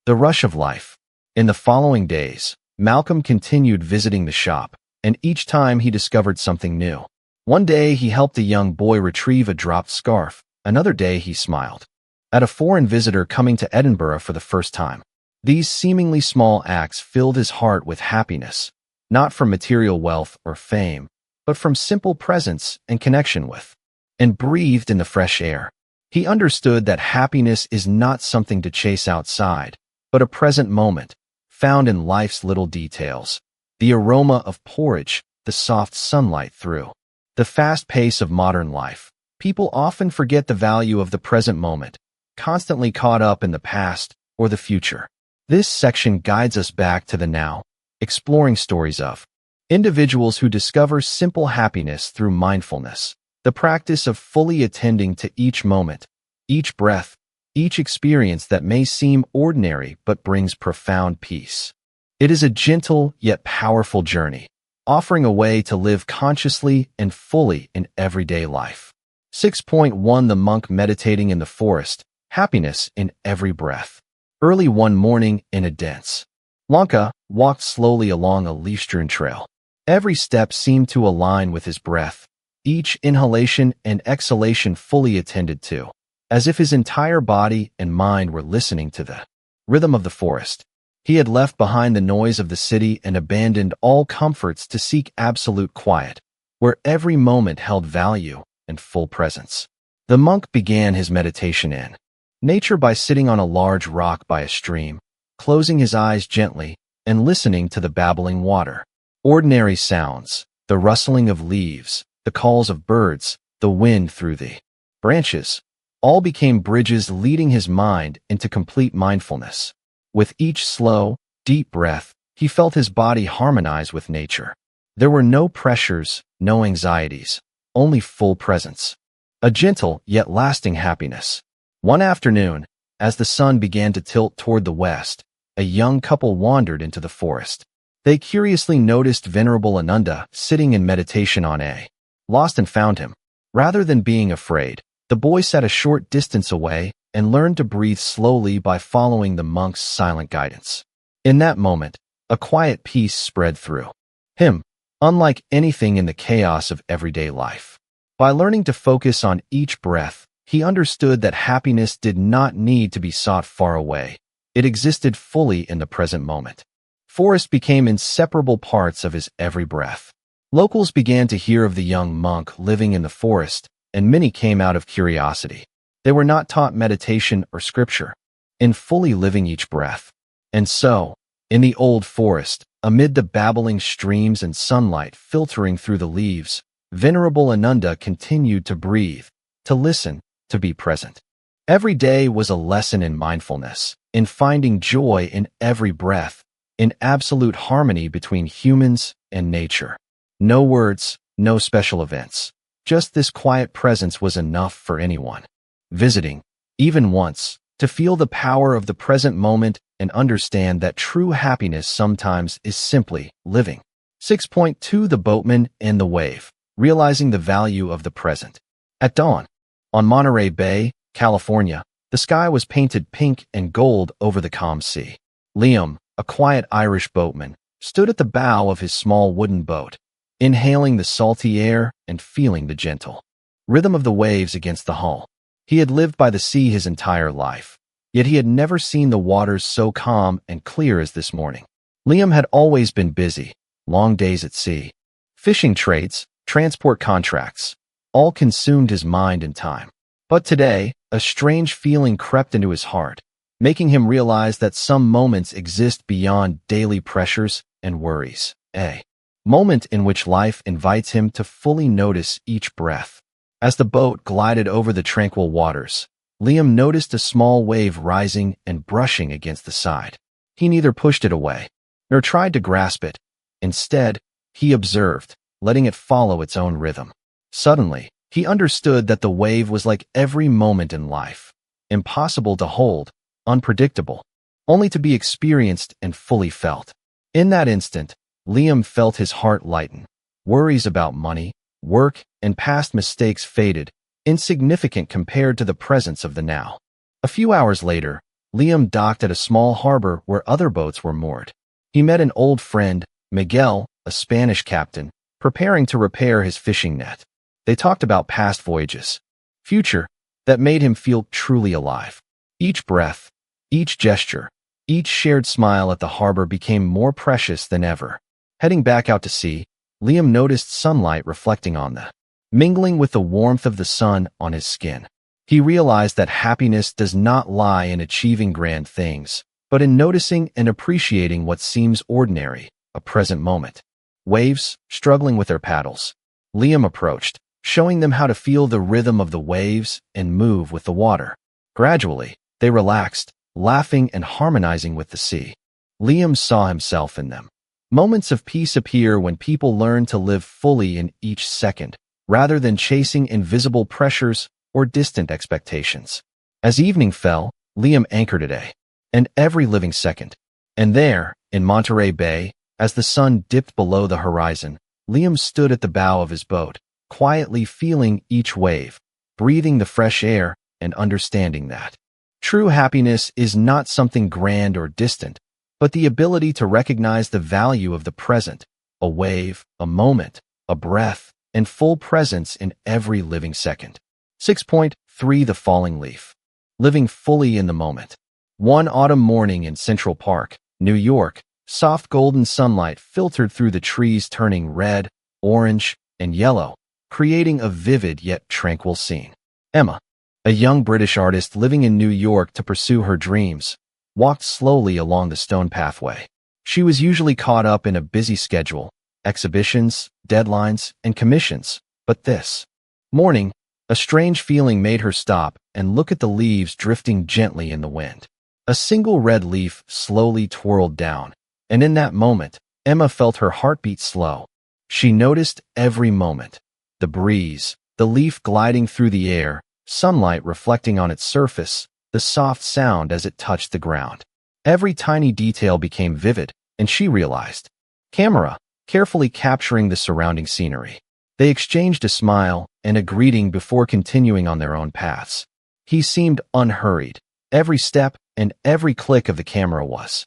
the rush of life. In the following days, Malcolm continued visiting the shop, and each time he discovered something new. One day he helped a young boy retrieve a dropped scarf. Another day he smiled at a foreign visitor coming to Edinburgh for the first time. These seemingly small acts filled his heart with happiness, not from material wealth or fame, but from simple presence and connection with, and breathed in the fresh air. He understood that happiness is not something to chase outside, but a present moment, found in life's little details. The aroma of porridge, the soft sunlight through the fast pace of modern life. People often forget the value of the present moment, constantly caught up in the past or the future. This section guides us back to the now, exploring stories of individuals who discover simple happiness through mindfulness, the practice of fully attending to each moment, each breath, each experience that may seem ordinary but brings profound peace. It is a gentle yet powerful journey, offering a way to live consciously and fully in everyday life. 6.1 The monk meditating in the forest, happiness in every breath. Early one morning in a dense Lanka walked slowly along a leaf-strewn trail. Every step seemed to align with his breath, each inhalation and exhalation fully attended to, as if his entire body and mind were listening to the rhythm of the forest. He had left behind the noise of the city and abandoned all comforts to seek absolute quiet, where every moment held value and full presence. The monk began his meditation in nature by sitting on a large rock by a stream, closing his eyes gently and listening to the babbling water. Ordinary sounds, the rustling of leaves, the calls of birds, the wind through the branches, all became bridges leading his mind into complete mindfulness. With each slow, deep breath, he felt his body harmonize with nature. There were no pressures, no anxieties, only full presence. A gentle yet lasting happiness. One afternoon, as the sun began to tilt toward the west, a young couple wandered into the forest. They curiously noticed Venerable Ananda sitting in meditation on a lost and found him. Rather than being afraid, the boy sat a short distance away and learned to breathe slowly by following the monk's silent guidance. In that moment, a quiet peace spread through him, unlike anything in the chaos of everyday life. By learning to focus on each breath, he understood that happiness did not need to be sought far away. It existed fully in the present moment. Forest became inseparable parts of his every breath. Locals began to hear of the young monk living in the forest, and many came out of curiosity. They were not taught meditation or scripture, in fully living each breath. And so, in the old forest, amid the babbling streams and sunlight filtering through the leaves, Venerable Ananda continued to breathe, to listen, to be present. Every day was a lesson in mindfulness, in finding joy in every breath, in absolute harmony between humans and nature. No words, no special events. Just this quiet presence was enough for anyone visiting, even once, to feel the power of the present moment and understand that true happiness sometimes is simply living. 6.2 The Boatman and the Wave, Realizing the Value of the Present. At dawn, on Monterey Bay, California, the sky was painted pink and gold over the calm sea. Liam, a quiet Irish boatman, stood at the bow of his small wooden boat, inhaling the salty air and feeling the gentle rhythm of the waves against the hull. He had lived by the sea his entire life, yet he had never seen the waters so calm and clear as this morning. Liam had always been busy, long days at sea. Fishing trades, transport contracts, all consumed his mind and time. But today, a strange feeling crept into his heart, making him realize that some moments exist beyond daily pressures and worries. A moment in which life invites him to fully notice each breath. As the boat glided over the tranquil waters, Liam noticed a small wave rising and brushing against the side. He neither pushed it away, nor tried to grasp it. Instead, he observed, letting it follow its own rhythm. Suddenly, he understood that the wave was like every moment in life, impossible to hold, unpredictable, only to be experienced and fully felt. In that instant, Liam felt his heart lighten. Worries about money, work, and past mistakes faded, insignificant compared to the presence of the now. A few hours later, Liam docked at a small harbor where other boats were moored. He met an old friend, Miguel, a Spanish captain, preparing to repair his fishing net. They talked about past voyages, future, that made him feel truly alive. Each breath, each gesture, each shared smile at the harbor became more precious than ever. Heading back out to sea, Liam noticed sunlight reflecting on the, mingling with the warmth of the sun on his skin. He realized that happiness does not lie in achieving grand things, but in noticing and appreciating what seems ordinary, a present moment. Waves, struggling with their paddles. Liam approached, showing them how to feel the rhythm of the waves and move with the water. Gradually, they relaxed, laughing and harmonizing with the sea. Liam saw himself in them. Moments of peace appear when people learn to live fully in each second, rather than chasing invisible pressures or distant expectations. As evening fell, Liam anchored today, and every living second. And there, in Monterey Bay, as the sun dipped below the horizon, Liam stood at the bow of his boat, quietly feeling each wave, breathing the fresh air, and understanding that true happiness is not something grand or distant, but the ability to recognize the value of the present, a wave, a moment, a breath, and full presence in every living second. 6.3 The Falling Leaf. Living fully in the moment. One autumn morning in Central Park, New York, soft golden sunlight filtered through the trees, turning red, orange, and yellow, creating a vivid yet tranquil scene. Emma, a young British artist living in New York to pursue her dreams, walked slowly along the stone pathway. She was usually caught up in a busy schedule, exhibitions, deadlines, and commissions, but this morning, a strange feeling made her stop and look at the leaves drifting gently in the wind. A single red leaf slowly twirled down, and in that moment, Emma felt her heartbeat slow. She noticed every moment, the breeze, the leaf gliding through the air, sunlight reflecting on its surface, the soft sound as it touched the ground. Every tiny detail became vivid, and she realized. Camera, carefully capturing the surrounding scenery. They exchanged a smile and a greeting before continuing on their own paths. He seemed unhurried. Every step and every click of the camera was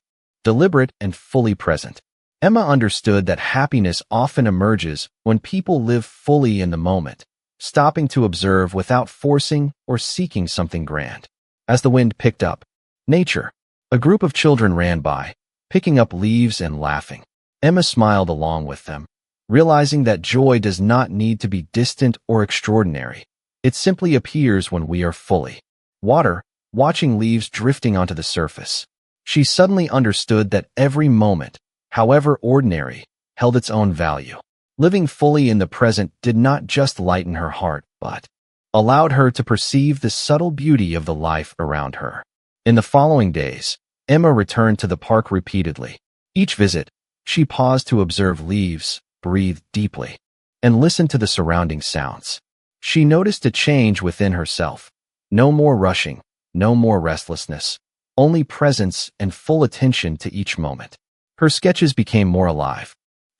deliberate and fully present. Emma understood that happiness often emerges when people live fully in the moment, stopping to observe without forcing or seeking something grand. As the wind picked up, nature, a group of children ran by, picking up leaves and laughing. Emma smiled along with them, realizing that joy does not need to be distant or extraordinary. It simply appears when we are fully water, watching leaves drifting onto the surface. She suddenly understood that every moment, however ordinary, held its own value. Living fully in the present did not just lighten her heart, but allowed her to perceive the subtle beauty of the life around her. In the following days, Emma returned to the park repeatedly. Each visit, she paused to observe leaves, breathe deeply, and listen to the surrounding sounds. She noticed a change within herself. No more rushing, no more restlessness, only presence and full attention to each moment. Her sketches became more alive,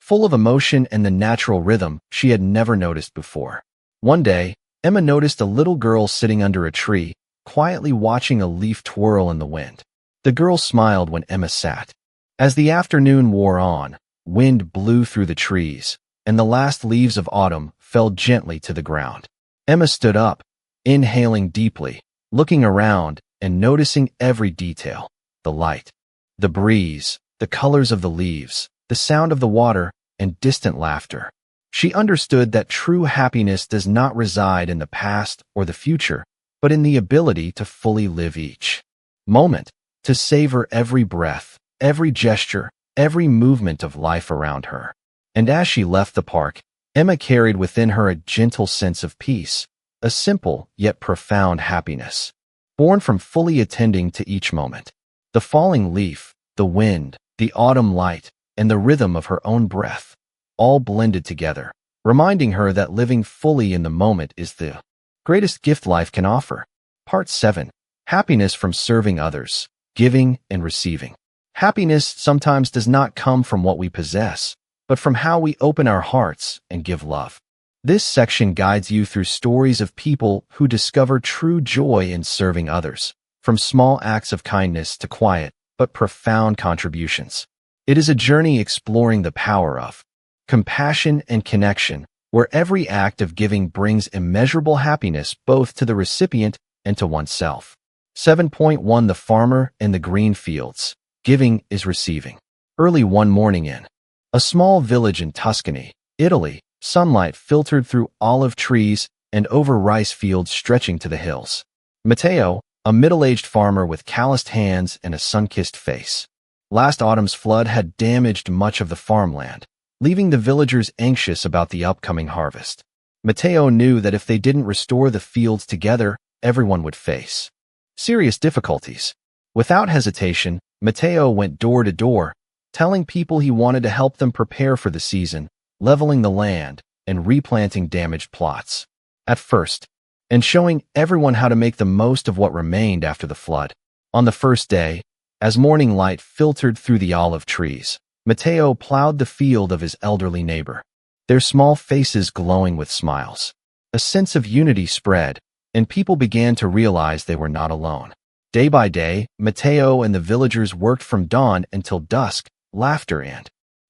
full of emotion and the natural rhythm she had never noticed before. One day, Emma noticed a little girl sitting under a tree, quietly watching a leaf twirl in the wind. The girl smiled when Emma sat. As the afternoon wore on, wind blew through the trees, and the last leaves of autumn fell gently to the ground. Emma stood up, inhaling deeply, looking around and noticing every detail: the light, the breeze, the colors of the leaves, the sound of the water, and distant laughter. She understood that true happiness does not reside in the past or the future, but in the ability to fully live each moment, to savor every breath, every gesture, every movement of life around her. And as she left the park, Emma carried within her a gentle sense of peace, a simple yet profound happiness, born from fully attending to each moment. The falling leaf, the wind, the autumn light, and the rhythm of her own breath, all blended together, reminding her that living fully in the moment is the greatest gift life can offer. Part 7. Happiness from serving others, giving and receiving. Happiness sometimes does not come from what we possess, but from how we open our hearts and give love. This section guides you through stories of people who discover true joy in serving others, from small acts of kindness to quiet but profound contributions. It is a journey exploring the power of compassion and connection, where every act of giving brings immeasurable happiness both to the recipient and to oneself. 7.1 The Farmer and the Green Fields. Giving is receiving. Early one morning in a small village in Tuscany, Italy, sunlight filtered through olive trees and over rice fields stretching to the hills. Matteo, a middle-aged farmer with calloused hands and a sun-kissed face. Last autumn's flood had damaged much of the farmland, leaving the villagers anxious about the upcoming harvest. Matteo knew that if they didn't restore the fields together, everyone would face serious difficulties. Without hesitation, Matteo went door to door, telling people he wanted to help them prepare for the season, leveling the land, and replanting damaged plots. At first, and showing everyone how to make the most of what remained after the flood. On the first day, as morning light filtered through the olive trees, Matteo plowed the field of his elderly neighbor, their small faces glowing with smiles. A sense of unity spread, and people began to realize they were not alone. Day by day, Matteo and the villagers worked from dawn until dusk, laughter and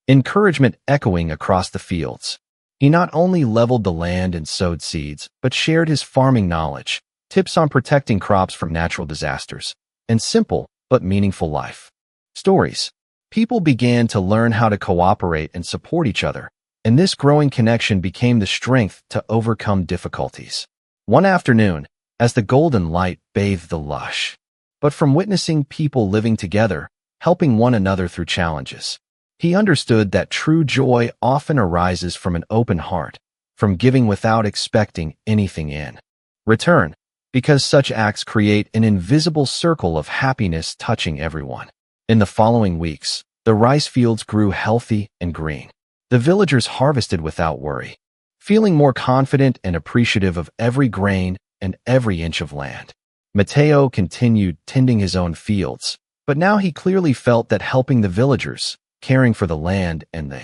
encouragement echoing across the fields. He not only leveled the land and sowed seeds, but shared his farming knowledge, tips on protecting crops from natural disasters, and simple but meaningful life stories. People began to learn how to cooperate and support each other, and this growing connection became the strength to overcome difficulties. One afternoon, as the golden light bathed the lush, but from witnessing people living together, helping one another through challenges, he understood that true joy often arises from an open heart, from giving without expecting anything in return, because such acts create an invisible circle of happiness touching everyone. In the following weeks, the rice fields grew healthy and green. The villagers harvested without worry, feeling more confident and appreciative of every grain and every inch of land. Matteo continued tending his own fields, but now he clearly felt that helping the villagers, caring for the land and the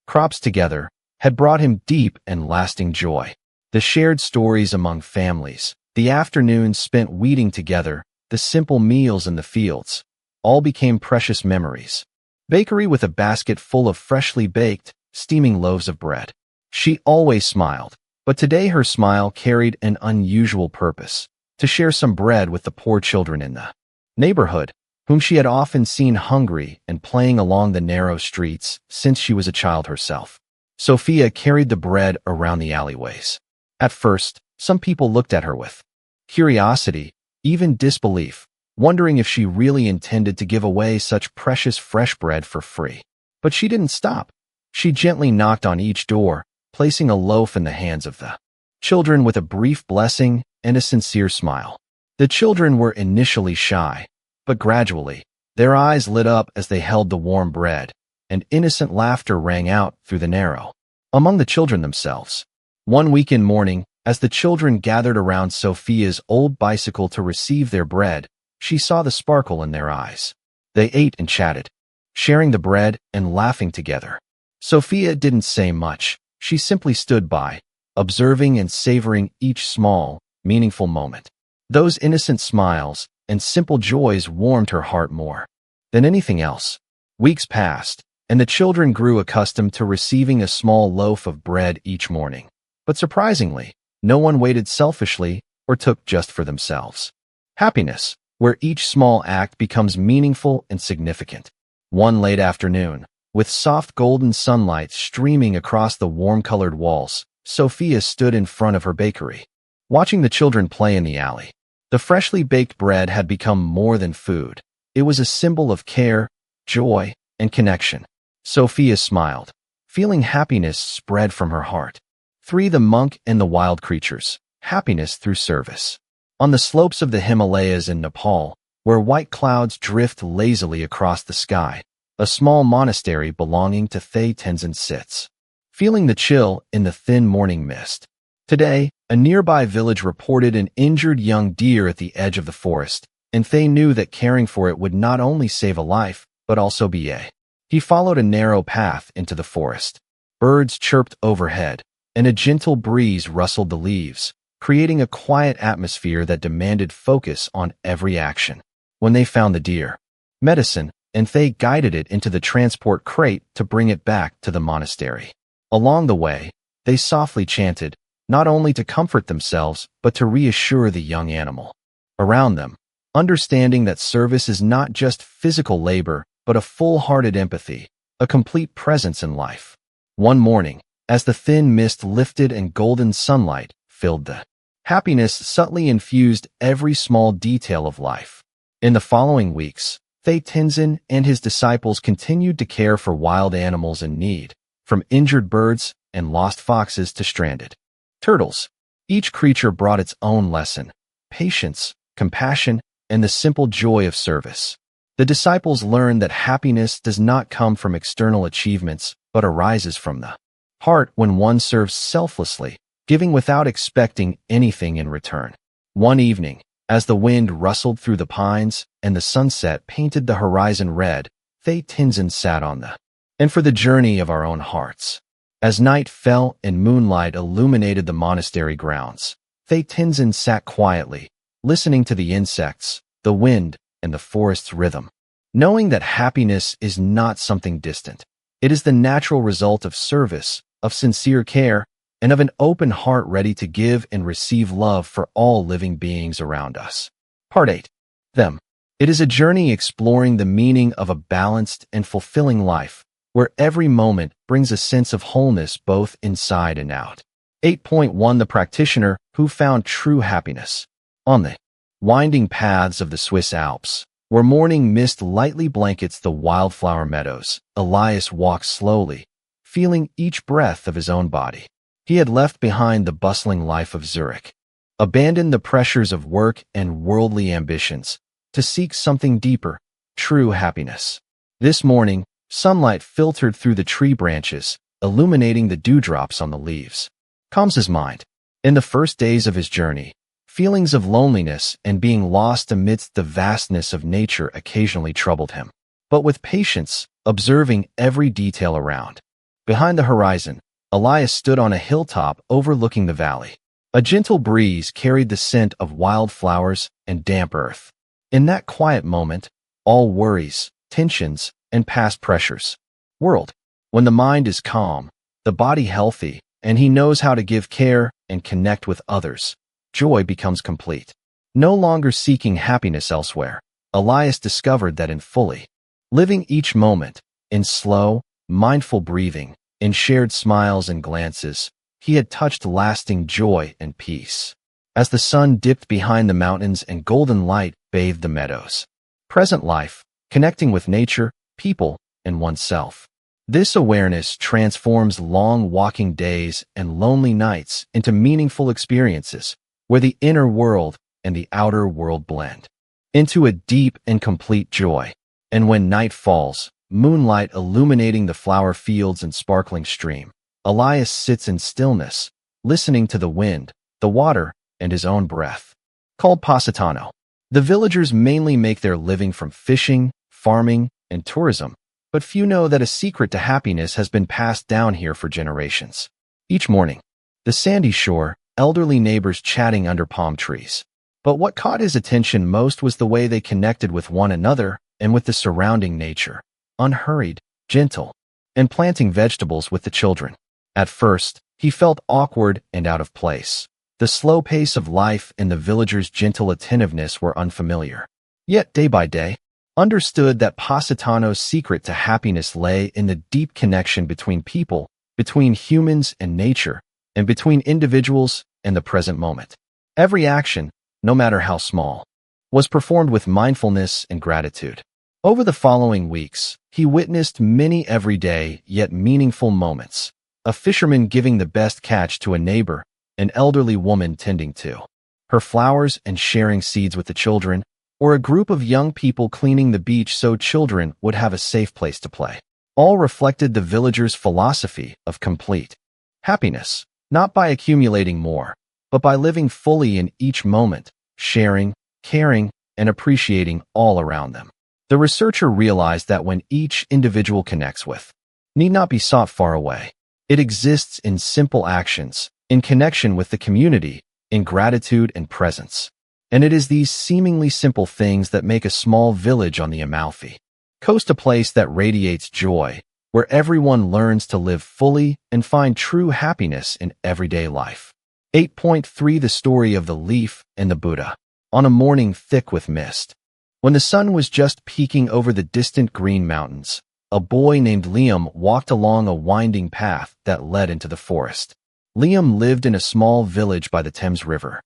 crops together, had brought him deep and lasting joy. The shared stories among families, the afternoons spent weeding together, the simple meals in the fields, all became precious memories. Bakery with a basket full of freshly baked, steaming loaves of bread. She always smiled, but today her smile carried an unusual purpose: to share some bread with the poor children in the neighborhood, whom she had often seen hungry and playing along the narrow streets since she was a child herself. Sophia carried the bread around the alleyways. At first, some people looked at her with curiosity, even disbelief, wondering if she really intended to give away such precious fresh bread for free. But she didn't stop. She gently knocked on each door, placing a loaf in the hands of the children with a brief blessing and a sincere smile. The children were initially shy, but gradually, their eyes lit up as they held the warm bread, and innocent laughter rang out through the narrow. Among the children themselves. One weekend morning, as the children gathered around Sophia's old bicycle to receive their bread, she saw the sparkle in their eyes. They ate and chatted, sharing the bread and laughing together. Sophia didn't say much. She simply stood by, observing and savoring each small, meaningful moment. Those innocent smiles and simple joys warmed her heart more than anything else. Weeks passed, and the children grew accustomed to receiving a small loaf of bread each morning. But surprisingly, no one waited selfishly or took just for themselves. Happiness, where each small act becomes meaningful and significant. One late afternoon, with soft golden sunlight streaming across the warm-colored walls, Sophia stood in front of her bakery, watching the children play in the alley. The freshly baked bread had become more than food. It was a symbol of care, joy, and connection. Sophia smiled, feeling happiness spread from her heart. 3. The monk and the wild creatures. Happiness through service. On the slopes of the Himalayas in Nepal, where white clouds drift lazily across the sky, a small monastery belonging to Thay Tenzin sits, feeling the chill in the thin morning mist. Today, a nearby village reported an injured young deer at the edge of the forest, and Thay knew that caring for it would not only save a life, but also be a. He followed a narrow path into the forest. Birds chirped overhead, and a gentle breeze rustled the leaves, creating a quiet atmosphere that demanded focus on every action. When they found the deer, medicine, and Thay guided it into the transport crate to bring it back to the monastery. Along the way, they softly chanted, not only to comfort themselves, but to reassure the young animal around them, understanding that service is not just physical labor, but a full-hearted empathy, a complete presence in life. One morning, as the thin mist lifted and golden sunlight filled the happiness subtly infused every small detail of life. In the following weeks, Thay Tenzin and his disciples continued to care for wild animals in need, from injured birds and lost foxes to stranded turtles. Each creature brought its own lesson: patience, compassion, and the simple joy of service. The disciples learned that happiness does not come from external achievements, but arises from the heart when one serves selflessly, giving without expecting anything in return. One evening, as the wind rustled through the pines and the sunset painted the horizon red, Thay Tenzin sat on the and for the journey of our own hearts. As night fell and moonlight illuminated the monastery grounds, Thay Tenzin sat quietly, listening to the insects, the wind, and the forest's rhythm, knowing that happiness is not something distant. It is the natural result of service, of sincere care, and of an open heart ready to give and receive love for all living beings around us. Part 8. Them. It is a journey exploring the meaning of a balanced and fulfilling life, where every moment brings a sense of wholeness both inside and out. 8.1 The practitioner who found true happiness. On the winding paths of the Swiss Alps, where morning mist lightly blankets the wildflower meadows, Elias walked slowly, feeling each breath of his own body. He had left behind the bustling life of Zurich, abandoned the pressures of work and worldly ambitions, to seek something deeper, true happiness. This morning, sunlight filtered through the tree branches, illuminating the dewdrops on the leaves. Calms his mind. In the first days of his journey, feelings of loneliness and being lost amidst the vastness of nature occasionally troubled him. But with patience, observing every detail around. Behind the horizon, Elias stood on a hilltop overlooking the valley. A gentle breeze carried the scent of wildflowers and damp earth. In that quiet moment, all worries, tensions, and past pressures whirled. When the mind is calm, the body healthy, and he knows how to give care and connect with others, joy becomes complete. No longer seeking happiness elsewhere, Elias discovered that in fully living each moment, in slow, mindful breathing, in shared smiles and glances, he had touched lasting joy and peace. As the sun dipped behind the mountains and golden light bathed the meadows. Present life, connecting with nature, people, and oneself. This awareness transforms long walking days and lonely nights into meaningful experiences, where the inner world and the outer world blend into a deep and complete joy. And when night falls, moonlight illuminating the flower fields and sparkling stream, Elias sits in stillness, listening to the wind, the water, and his own breath. Called Positano. The villagers mainly make their living from fishing, farming, and tourism, but few know that a secret to happiness has been passed down here for generations. Each morning, the sandy shore, elderly neighbors chatting under palm trees. But what caught his attention most was the way they connected with one another and with the surrounding nature, unhurried, gentle, and planting vegetables with the children. At first, he felt awkward and out of place. The slow pace of life and the villagers' gentle attentiveness were unfamiliar. Yet, day by day, understood that Positano's secret to happiness lay in the deep connection between people, between humans and nature, and between individuals and the present moment. Every action, no matter how small, was performed with mindfulness and gratitude. Over the following weeks, he witnessed many everyday yet meaningful moments. A fisherman giving the best catch to a neighbor, an elderly woman tending to her flowers and sharing seeds with the children, or a group of young people cleaning the beach so children would have a safe place to play. All reflected the villagers' philosophy of complete happiness, not by accumulating more, but by living fully in each moment, sharing, caring, and appreciating all around them. The researcher realized that when each individual connects with, need not be sought far away. It exists in simple actions, in connection with the community, in gratitude and presence. And it is these seemingly simple things that make a small village on the Amalfi Coast a place that radiates joy, where everyone learns to live fully and find true happiness in everyday life. 8.3 The Story of the Leaf and the Buddha. On a morning thick with mist, when the sun was just peeking over the distant green mountains, a boy named Liam walked along a winding path that led into the forest. Liam lived in a small village by the Thames River,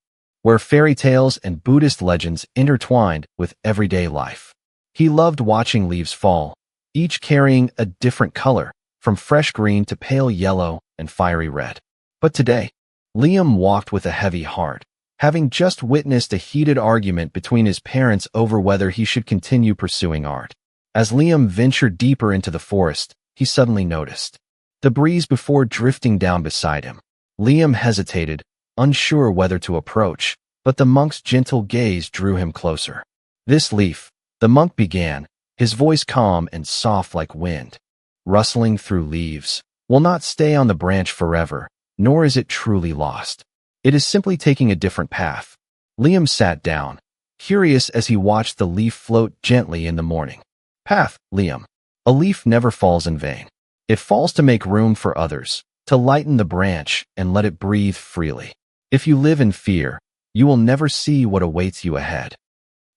where fairy tales and Buddhist legends intertwined with everyday life. He loved watching leaves fall, each carrying a different color, from fresh green to pale yellow and fiery red. But today, Liam walked with a heavy heart, having just witnessed a heated argument between his parents over whether he should continue pursuing art. As Liam ventured deeper into the forest, he suddenly noticed the breeze before drifting down beside him. Liam hesitated, unsure whether to approach, but the monk's gentle gaze drew him closer. "This leaf," the monk began, his voice calm and soft like wind, rustling through leaves, "will not stay on the branch forever, nor is it truly lost. It is simply taking a different path." Liam sat down, curious as he watched the leaf float gently in the morning. Path, Liam. A leaf never falls in vain. It falls to make room for others, to lighten the branch and let it breathe freely. If you live in fear, you will never see what awaits you ahead.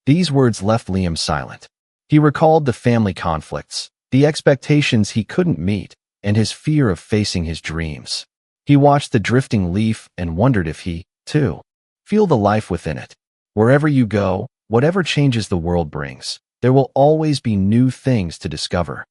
These words left Liam silent. He recalled the family conflicts, the expectations he couldn't meet, and his fear of facing his dreams. He watched the drifting leaf and wondered if he, too, feel the life within it. Wherever you go, whatever changes the world brings, there will always be new things to discover.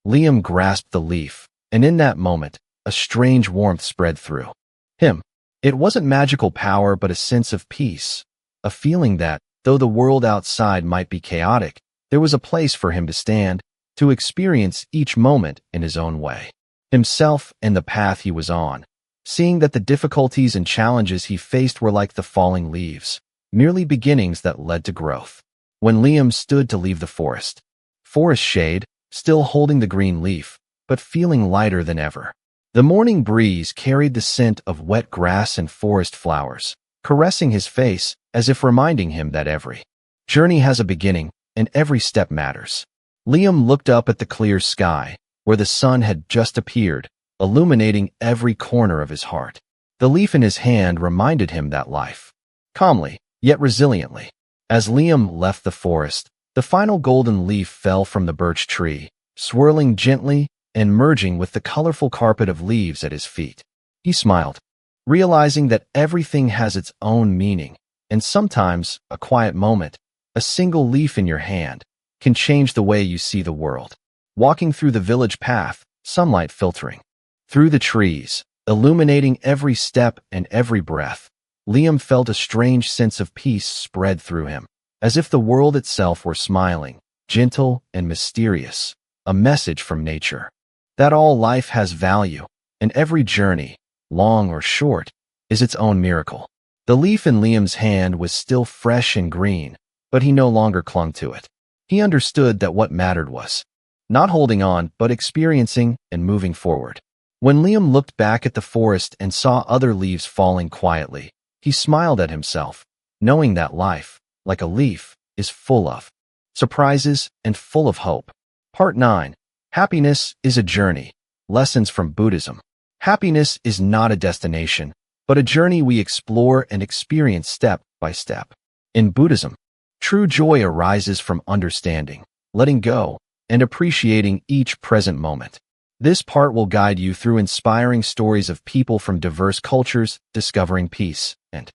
Liam grasped the leaf, and in that moment, a strange warmth spread through him. It wasn't magical power but a sense of peace, a feeling that, though the world outside might be chaotic, there was a place for him to stand, to experience each moment in his own way. Himself and the path he was on, seeing that the difficulties and challenges he faced were like the falling leaves, merely beginnings that led to growth. When Liam stood to leave the forest shade, still holding the green leaf, but feeling lighter than ever. The morning breeze carried the scent of wet grass and forest flowers, caressing his face as if reminding him that every journey has a beginning and every step matters. Liam looked up at the clear sky, where the sun had just appeared, illuminating every corner of his heart. The leaf in his hand reminded him that life, calmly, yet resiliently. As Liam left the forest, the final golden leaf fell from the birch tree, swirling gently and merging with the colorful carpet of leaves at his feet. He smiled, realizing that everything has its own meaning, and sometimes a quiet moment, a single leaf in your hand, can change the way you see the world. Walking through the village path, sunlight filtering through the trees, illuminating every step and every breath, Liam felt a strange sense of peace spread through him, as if the world itself were smiling, gentle and mysterious, a message from nature. That all life has value, and every journey, long or short, is its own miracle. The leaf in Liam's hand was still fresh and green, but he no longer clung to it. He understood that what mattered was not holding on, but experiencing and moving forward. When Liam looked back at the forest and saw other leaves falling quietly, he smiled at himself, knowing that life, like a leaf, is full of surprises and full of hope. Part 9. Happiness is a journey. Lessons from Buddhism. Happiness is not a destination, but a journey we explore and experience step by step. In Buddhism, true joy arises from understanding, letting go, and appreciating each present moment. This part will guide you through inspiring stories of people from diverse cultures discovering peace and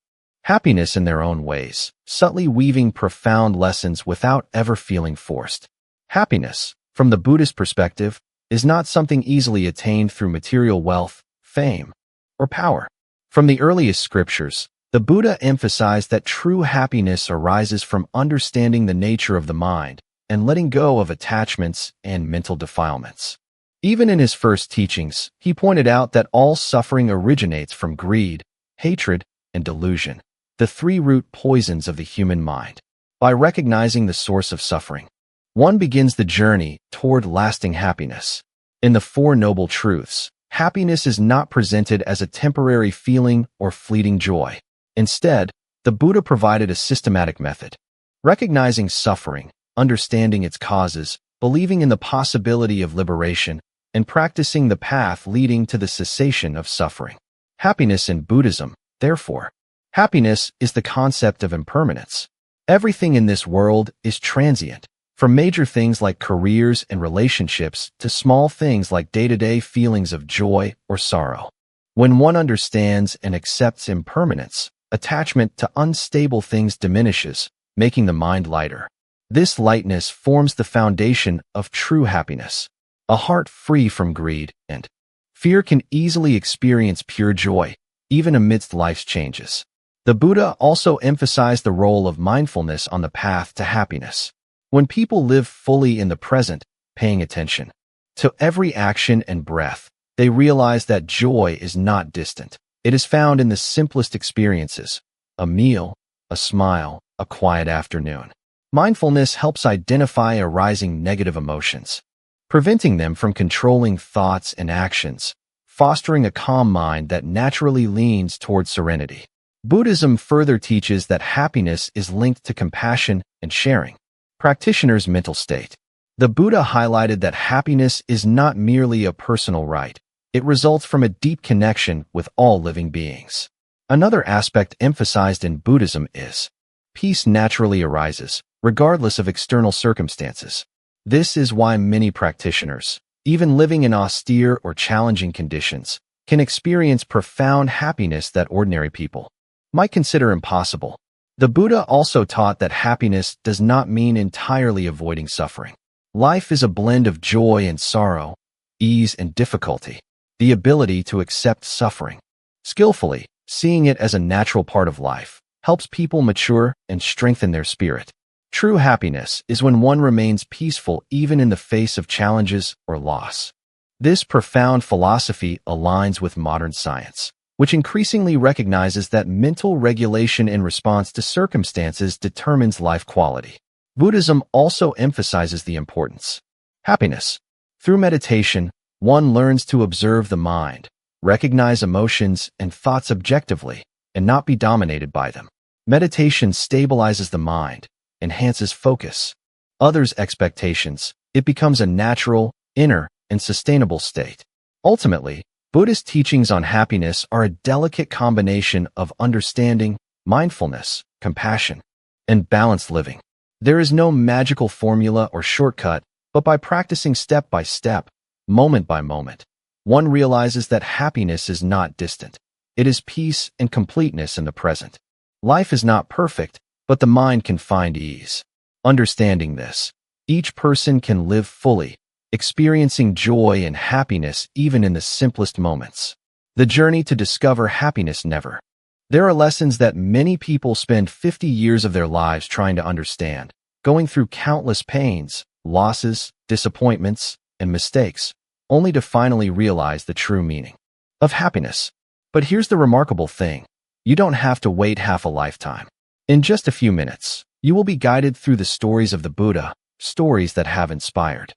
happiness in their own ways, subtly weaving profound lessons without ever feeling forced. Happiness, from the Buddhist perspective, is not something easily attained through material wealth, fame, or power. From the earliest scriptures, the Buddha emphasized that true happiness arises from understanding the nature of the mind and letting go of attachments and mental defilements. Even in his first teachings, he pointed out that all suffering originates from greed, hatred, and delusion, the three root poisons of the human mind. By recognizing the source of suffering, one begins the journey toward lasting happiness. In the Four Noble Truths, happiness is not presented as a temporary feeling or fleeting joy. Instead, the Buddha provided a systematic method. Recognizing suffering, understanding its causes, believing in the possibility of liberation, and practicing the path leading to the cessation of suffering. Happiness in Buddhism, therefore. Happiness is the concept of impermanence. Everything in this world is transient, from major things like careers and relationships to small things like day-to-day feelings of joy or sorrow. When one understands and accepts impermanence, attachment to unstable things diminishes, making the mind lighter. This lightness forms the foundation of true happiness. A heart free from greed and fear can easily experience pure joy, even amidst life's changes. The Buddha also emphasized the role of mindfulness on the path to happiness. When people live fully in the present, paying attention to every action and breath, they realize that joy is not distant. It is found in the simplest experiences: a meal, a smile, a quiet afternoon. Mindfulness helps identify arising negative emotions, preventing them from controlling thoughts and actions, fostering a calm mind that naturally leans toward serenity. Buddhism further teaches that happiness is linked to compassion and sharing. Practitioner's mental state. The Buddha highlighted that happiness is not merely a personal right. It results from a deep connection with all living beings. Another aspect emphasized in Buddhism is peace naturally arises, regardless of external circumstances. This is why many practitioners, even living in austere or challenging conditions, can experience profound happiness that ordinary people might consider impossible. The Buddha also taught that happiness does not mean entirely avoiding suffering. Life is a blend of joy and sorrow, ease and difficulty. The ability to accept suffering skillfully, seeing it as a natural part of life, helps people mature and strengthen their spirit. True happiness is when one remains peaceful even in the face of challenges or loss. This profound philosophy aligns with modern science, which increasingly recognizes that mental regulation in response to circumstances determines life quality. Buddhism also emphasizes the importance of happiness. Through meditation, one learns to observe the mind, recognize emotions and thoughts objectively, and not be dominated by them. Meditation stabilizes the mind, enhances focus, others' expectations. It becomes a natural, inner, and sustainable state. Ultimately, Buddhist teachings on happiness are a delicate combination of understanding, mindfulness, compassion, and balanced living. There is no magical formula or shortcut, but by practicing step by step, moment by moment, one realizes that happiness is not distant. It is peace and completeness in the present. Life is not perfect, but the mind can find ease. Understanding this, each person can live fully, experiencing joy and happiness even in the simplest moments. The journey to discover happiness never. There are lessons that many people spend 50 years of their lives trying to understand, going through countless pains, losses, disappointments, and mistakes, only to finally realize the true meaning of happiness. But here's the remarkable thing: you don't have to wait half a lifetime. In just a few minutes, you will be guided through the stories of the Buddha, stories that have inspired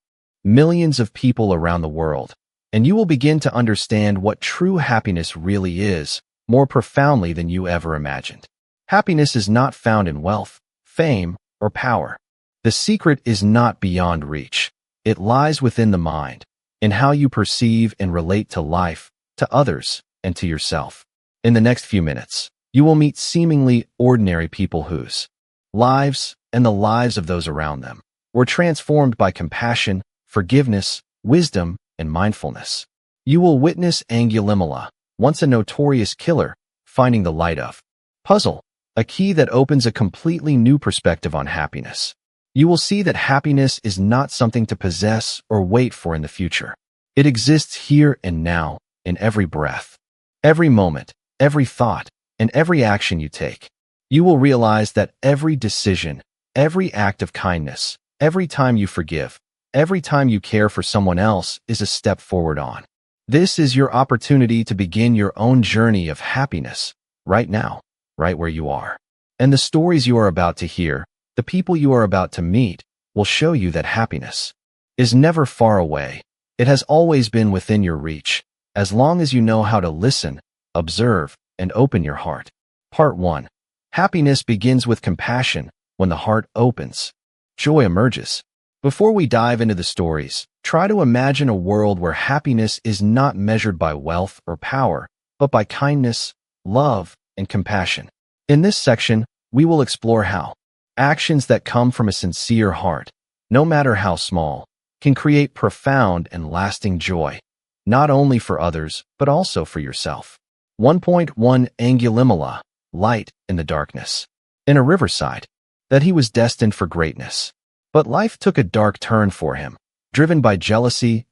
millions of people around the world, and you will begin to understand what true happiness really is, more profoundly than you ever imagined. Happiness is not found in wealth, fame, or power. The secret is not beyond reach. It lies within the mind, in how you perceive and relate to life, to others, and to yourself. In the next few minutes, you will meet seemingly ordinary people whose lives and the lives of those around them were transformed by compassion, forgiveness, wisdom, and mindfulness. You will witness Angulimala, once a notorious killer, finding the light of puzzle, a key that opens a completely new perspective on happiness. You will see that happiness is not something to possess or wait for in the future. It exists here and now, in every breath, every moment, every thought, and every action you take. You will realize that every decision, every act of kindness, every time you forgive, every time you care for someone else is a step forward on. This is your opportunity to begin your own journey of happiness, right now, right where you are. And the stories you are about to hear, the people you are about to meet, will show you that happiness is never far away. It has always been within your reach, as long as you know how to listen, observe, and open your heart. Part 1. Happiness begins with compassion. When the heart opens, joy emerges. Before we dive into the stories, try to imagine a world where happiness is not measured by wealth or power, but by kindness, love, and compassion. In this section, we will explore how actions that come from a sincere heart, no matter how small, can create profound and lasting joy, not only for others, but also for yourself. 1.1 Angulimala, light in the darkness. In a riverside, that he was destined for greatness. But life took a dark turn for him, driven by jealousy,